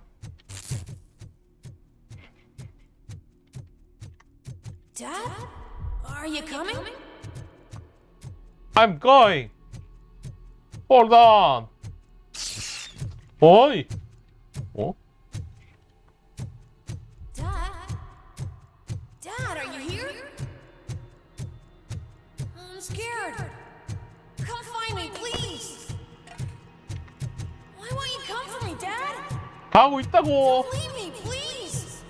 Dad? Are you coming? I'm going. Hold on. 어이. 가고 있다고. Don't leave me, please.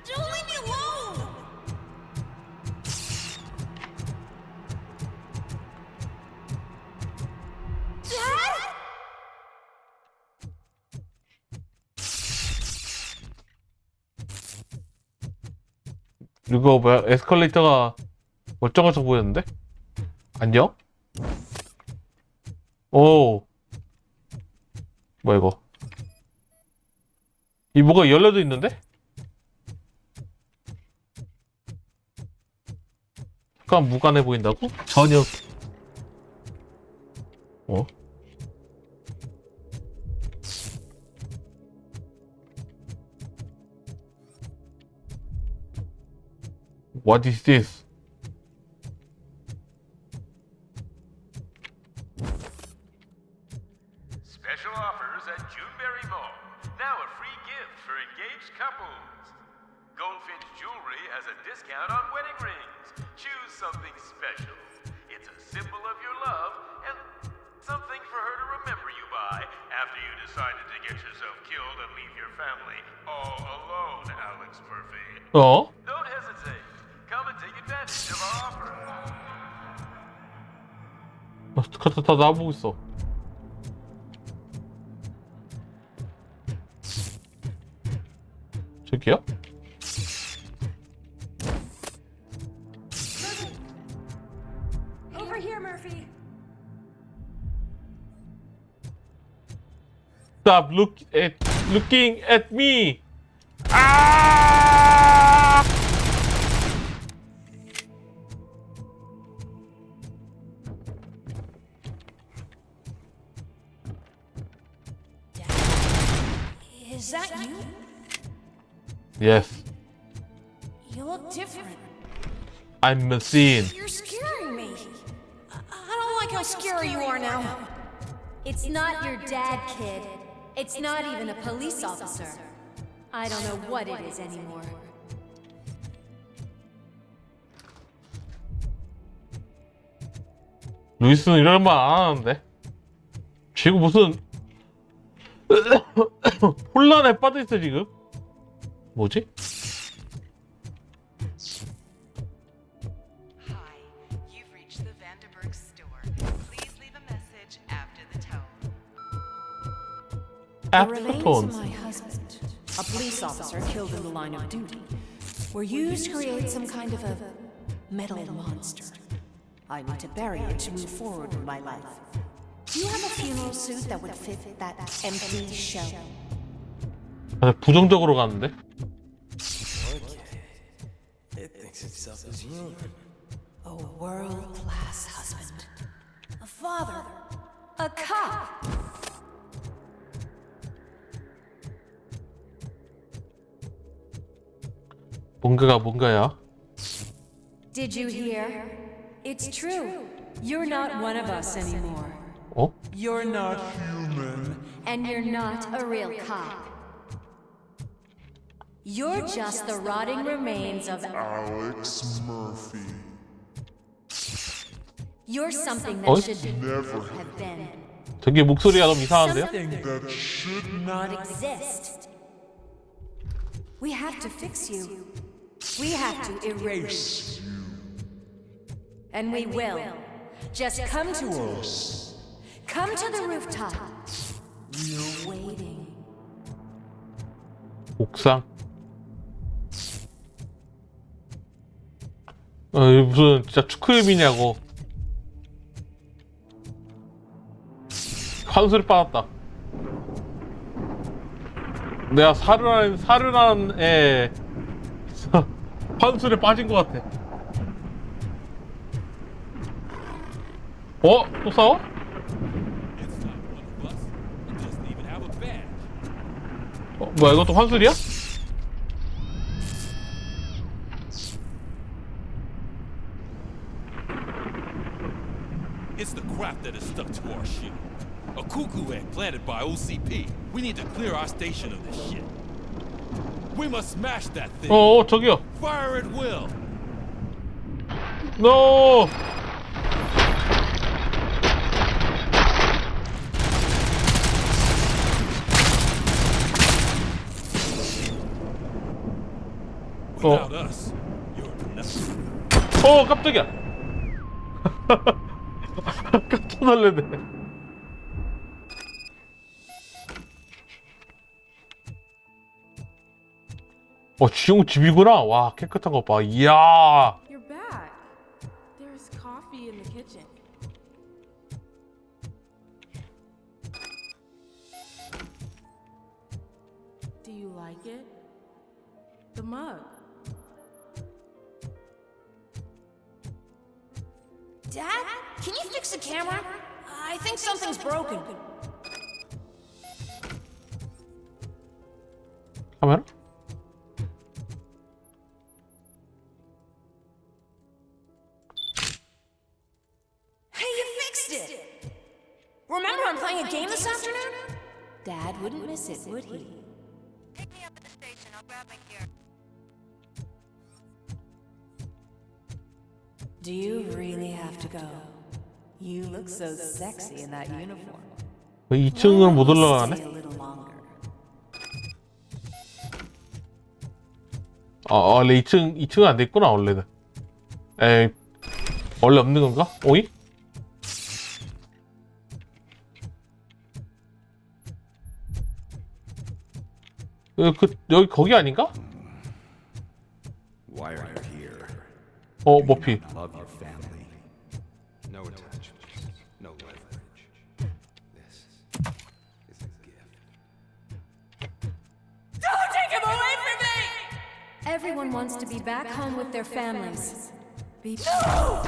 Don't leave me alone. Dad? 이거 뭐야? 에스컬레이터가 멀쩡멀쩡 보였는데? 안녕? 오. 뭐야 이거? 이 뭐가 열려져 있는데? 약간 무관해 보인다고? 전혀. 어? What is this? Special offers at Juneberry Mall. Now a free gift for engaged couples. Goldfinch Jewelry has a discount on wedding rings. Choose something special. It's a symbol of your love and something for her to remember you by after you decided to get yourself killed and leave your family all alone, Alex Murphy. 어? Don't hesitate. Come and take advantage of our offer. 다 나보고 있어. 저기요? Over here, Murphy. Stop looking at me. 아! Is that you? Yes, You look different. I'm machine. You're scaring me. I don't like how scary you are now. It's not your dad, kid. It's not even a police officer. I don't know what it is anymore. 루이스는 이런 말 안 하는데. 지금 무슨 혼란에 빠져 있어 지금. 뭐지? The After remains tones. of my husband, a police officer killed in the line of duty, were used to create some kind of a metal monster. I need to bury it to move forward with my life. Do you have a funeral suit that would fit that empty shell? 아, 부정적으로 가는데? It thinks itself as human. A world-class husband, a father, a cop. 뭔가야? Did you hear? It's true. You're not one of us anymore. 어? You're not human. And you're not a real cop. You're just the rotting remains of Alex Murphy. You're something 어? that should never have been. 저기 목소리가 너무 이상한데요? Something that should not exist. We have to fix you. We have to erase you. And we will. Just come to us. Come to the rooftop. We're waiting. 옥상. 이게 무슨 진짜 축구임이냐고. 환술에 빠졌다. 내가 사르란에 환술에 빠진 것 같아. 어? 또 싸워? 뭐야 이것도 환술이야? It's the crap that is stuck to our ship. A cuckoo egg planted by OCP. We need to clear our station of this shit. We must smash that thing. 저기요. Fire at will. No. Without us, you're nothing. 깜짝이야. 깜짝 놀랐네. 지용 집이구나. 와, 깨끗한 거 봐. 이야. You're back. There's coffee in the kitchen. Do you like it? The mug. Dad, can you fix the camera? I think something's broken. 카메라? Hey, you fixed it! Remember I'm playing a game this afternoon? Dad wouldn't miss it, would he? Pick me up at the station. I'll grab my gear. Do you really have to go? You look so sexy in that uniform. 왜 2층을 못 올라가네? Stay a little longer. 원래 2층은 안 돼 있구나, 원래는. 에이, 원래 없는 건가? 오이? 여기 거기 아닌가? Why are you here? 머피. Love your family. No attachments, no leverage. This is a gift. Don't take him away from me! Everyone wants to be back home with their families. No!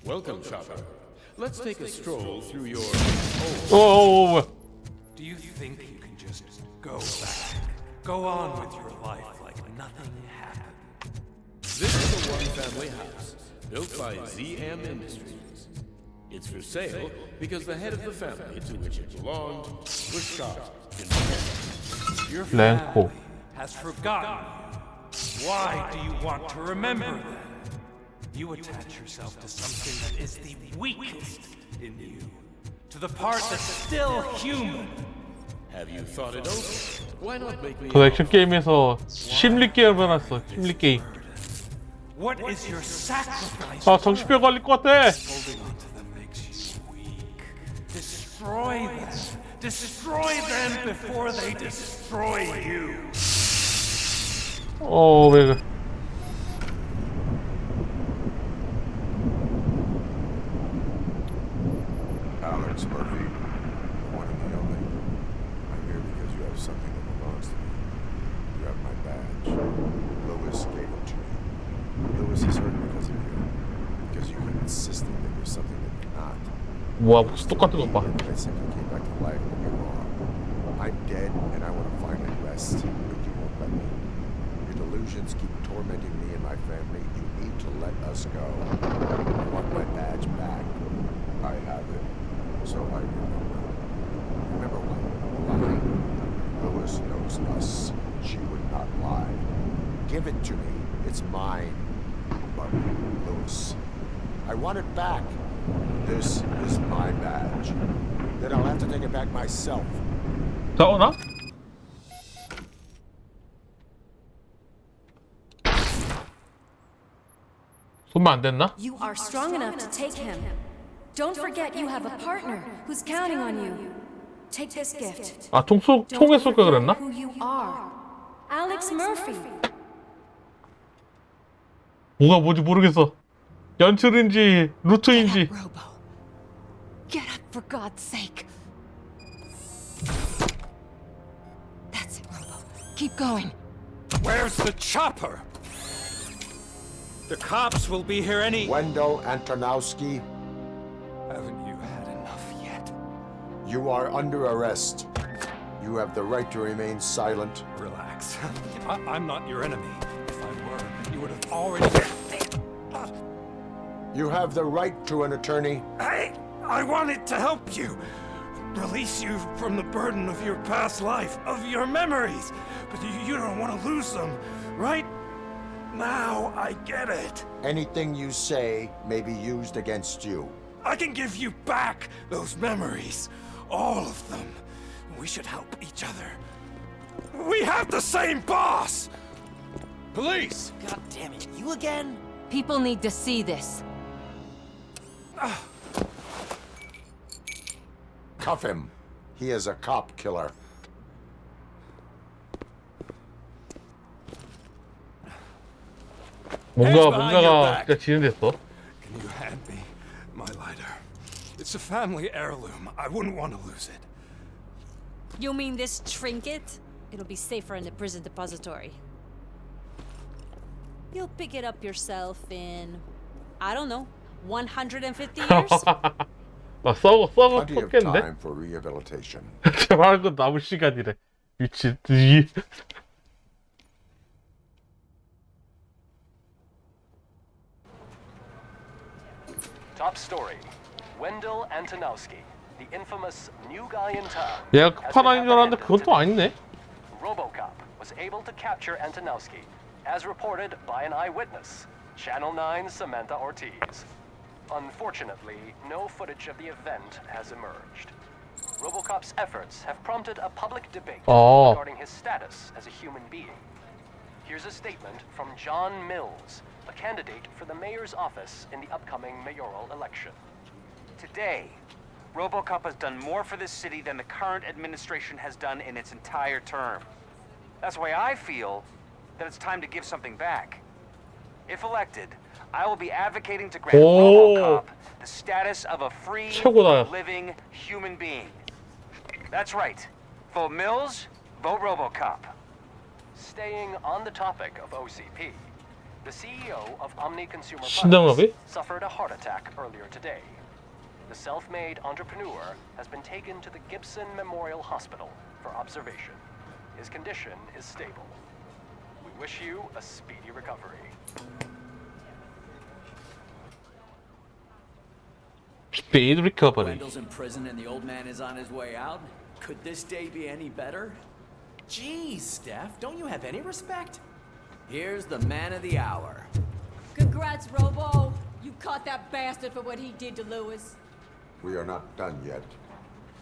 Welcome, Chopper. Let's take a stroll through your 뭐야? Do you think you can just go back? Go on with your life like nothing happened? This is a one-family house built by ZM Industries. It's for sale because the head of the family to which it belonged was shot in the head. Your 랭코. family has forgotten you. Why do you want to remember them? You attach yourself to something that is the weakest in you, to the part that's still human. Have you thought it over? Why not make me 그 액션 게임에서 심리 게임을 해놨어. 심리 게임. What is your sacrifice? 정신병 걸릴 것 같아. Holding on to them makes you weak. Destroy them. Destroy them before they destroy you. 왜 그래? Alex Murphy, one and the only. I'm here because you have something that belongs to me. You have my badge. Lewis gave it to me. Lewis is hurt because of you. Because you keep insisting that you're something that you're not. 와, 똑같은 거 봐. I simply came back to life when you're wrong. I'm dead and I want to finally rest, but you won't let me. Your delusions keep tormenting me and my family. You need to let us go. I want my badge back. I have it. So I remember. Remember what? Lying. Lewis knows us. She would not lie. Give it to me. It's mine. But Lewis, I want it back. This is my badge. Then I'll have to take it back myself. 나오나? 손만 안 됐나? You are strong enough to take him. Don't forget you have a partner who's counting on you. Take this gift. 총에 쏠 걸 그랬나? Who you are. Alex Murphy. 뭐가 뭔지 모르겠어. 연출인지 루트인지. Get up, for God's sake. That's it, Robo. Keep going. Where's the chopper? The cops will be here any... Wendell Antonowski. Haven't you had enough yet? You are under arrest. You have the right to remain silent. Relax. I'm not your enemy. If I were, you would have already... You have the right to an attorney. I wanted to help you. Release you from the burden of your past life, of your memories. But you don't want to lose them, right? Now I get it. Anything you say may be used against you. I can give you back those memories. All of them. We should help each other. We have the same boss! Police! God damn it, you again? People need to see this. Cuff him. He is a cop killer. 뭔가가 진짜 진행됐어. Can you hand me my lighter? It's a family heirloom. I wouldn't want to lose it. You mean this trinket? It'll be safer in the prison depository. You'll pick it up yourself in, I don't know, 150 years? 썩어 Plenty of 썩겠는데? time for rehabilitation. 제가 말한 건 남은 시간이래. 미친. Top story. Wendell Antonowski, the infamous new guy in town. 얘가 끝판왕인 줄 알았는데 그건 또 아니네. RoboCop was able to capture Antonowski, as reported by an eyewitness, Channel 9's Samantha Ortiz. Unfortunately, no footage of the event has emerged. RoboCop's efforts have prompted a public debate regarding his status as a human being. Here's a statement from John Mills, a candidate for the mayor's office in the upcoming mayoral election. Today, RoboCop has done more for this city than the current administration has done in its entire term. That's why I feel that it's time to give something back. If elected, I will be advocating to grant RoboCop the status of a free, living human being. That's right. Vote Mills, vote RoboCop. Staying on the topic of OCP, the CEO of Omni Consumer 신동엽이? Products suffered a heart attack earlier today. The self-made entrepreneur has been taken to the Gibson Memorial Hospital for observation. His condition is stable. We wish you a speedy recovery. Speed recovery. Wendell's in prison and the old man is on his way out. Could this day be any better? Geez, Steph, don't you have any respect? Here's the man of the hour. Congrats, Robo. You caught that bastard for what he did to Lewis. We are not done yet.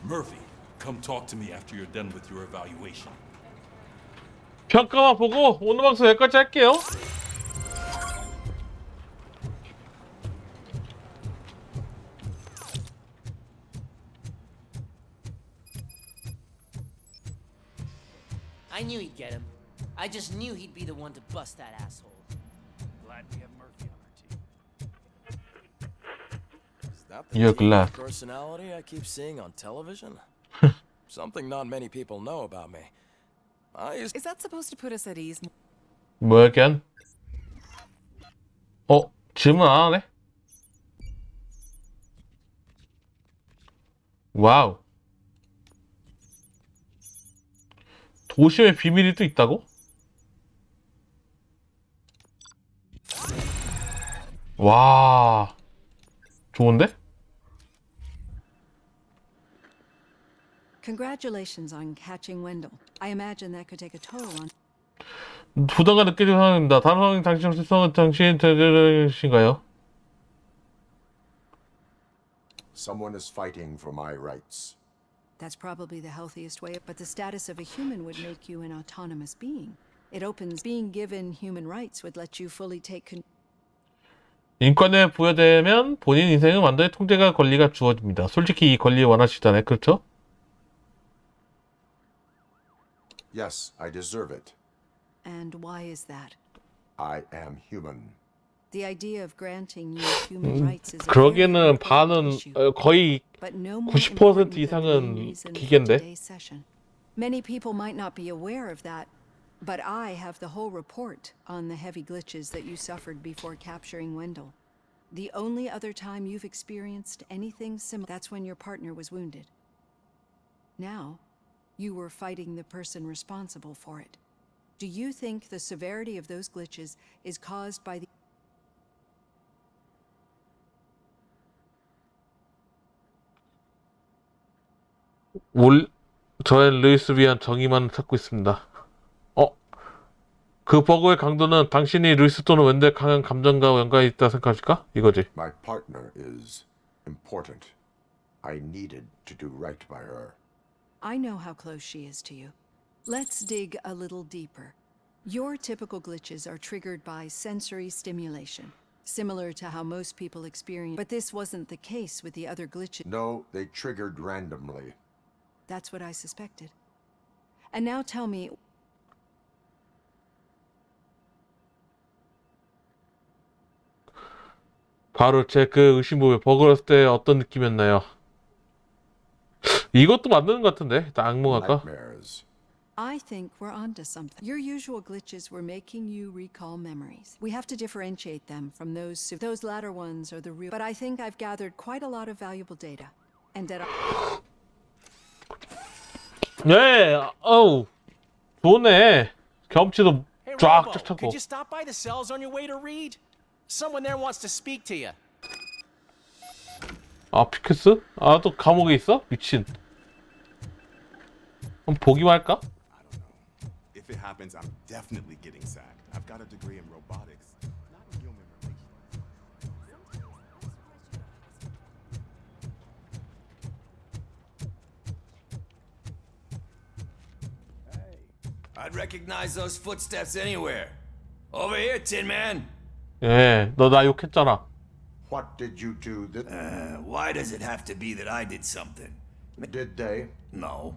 Murphy, come talk to me after you're done with your evaluation. 평가만 보고 오늘 방송 여기까지 할게요. I knew he'd get him. I just knew he'd be the one to bust that asshole. Glad we have Murphy on our team. Is that the You're deep glad. personality I keep seeing on television? Something not many people know about me. Is that supposed to put us at ease? 뭐야 걔는? 질문 안 하네? 와우. 도심의 비밀이 또 있다고? 와, 좋은데? Congratulations on catching Wendell. I imagine that could take a toll on. 부담가 느껴지는 상황입니다. 다른 상황이 당신 실성은 당신 되신가요? Someone is fighting for my rights. That's probably the healthiest way, but the status of a human would make you an autonomous being. It opens being given human rights would let you fully take control. 인권에 부여되면 본인 인생은 완전히 통제가 권리가 주어집니다. 솔직히 이 권리 원하시잖아요, 그렇죠? Yes, I deserve it. And why is that? I am human. The idea of granting you human rights is 그러기에는 반은 거의 90% 이상은 기계인데. Many people might not be aware of that, but I have the whole report on the heavy glitches that you suffered before capturing Wendell. The only other time you've experienced anything similar, that's when your partner was wounded. Now, you were fighting the person responsible for it. Do you think the severity of those glitches is caused by the 저의 루이스 위한 정의만 찾고 있습니다. 그 버그의 강도는 당신이 루이스 또는 웬델 강한 감정과 연관이 있다 생각하실까? 이거지. My partner is important. I needed to do right by her. I know how close she is to you. Let's dig a little deeper. Your typical glitches are triggered by sensory stimulation, similar to how most people experience. But this wasn't the case with the other glitches. No, they triggered randomly. That's what I suspected. And now tell me, 바로 제 그 의심부에 버그였을 때 어떤 느낌이었나요? 이것도 만드는 것 같은데. 일단 악몽할까? Nightmares. I think we're onto something. Your usual glitches were making you recall memories. We have to differentiate them from those latter ones are the real. But I think I've gathered quite a lot of valuable data. And that 네, 어우, 좋네. 경치도 Hey, 쫙쫙 Robo, 찾고. could you stop by the cells on your way to read? Someone there wants to speak to you. 아, 피크스? 아, 또 감옥에 있어? 미친. 그럼 보기만 할까? If it happens, I'm definitely getting sacked. I've got a degree in robotics, not in human relations. I'd recognize those footsteps anywhere. Over here, Tin Man. 예, 너 나 욕했잖아. What did you do that? Why does it have to be that I did something? Did they? No.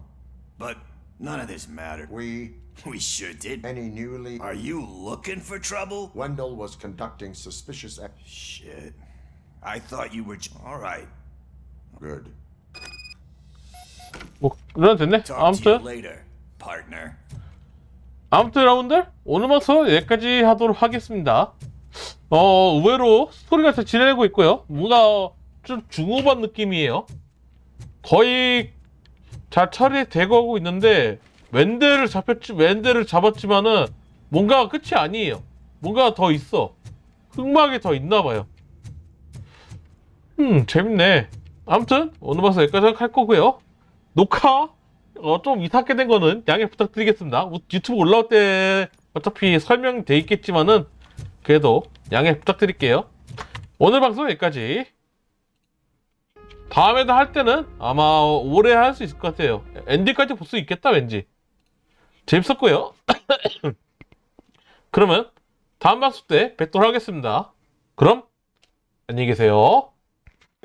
But none of this mattered. We sure did. Any newly? Are you looking for trouble? Wendell was conducting suspicious Shit. I thought you were... All right. Good. 뭐, 그래도 됐네. Talk to you 아무튼. later, partner. 아무튼 여러분들 오늘만서 여기까지 하도록 하겠습니다. 의외로 스토리가 잘 진행되고 있고요. 뭔가 좀 중후반 느낌이에요. 거의 잘 처리되고 하고 있는데 웬데를 잡았지만은 뭔가 끝이 아니에요. 뭔가 더 있어. 흑막이 더 있나봐요. 재밌네. 아무튼 오늘 방송 여기까지 할 거고요. 녹화 좀 이상하게 된 거는 양해 부탁드리겠습니다. 유튜브 올라올 때 어차피 설명돼 있겠지만은 그래도 양해 부탁드릴게요. 오늘 방송 여기까지. 다음에도 할 때는 아마 오래 할 수 있을 것 같아요. 엔딩까지 볼 수 있겠다 왠지. 재밌었고요. 그러면 다음 방송 때 뵙도록 하겠습니다. 그럼 안녕히 계세요.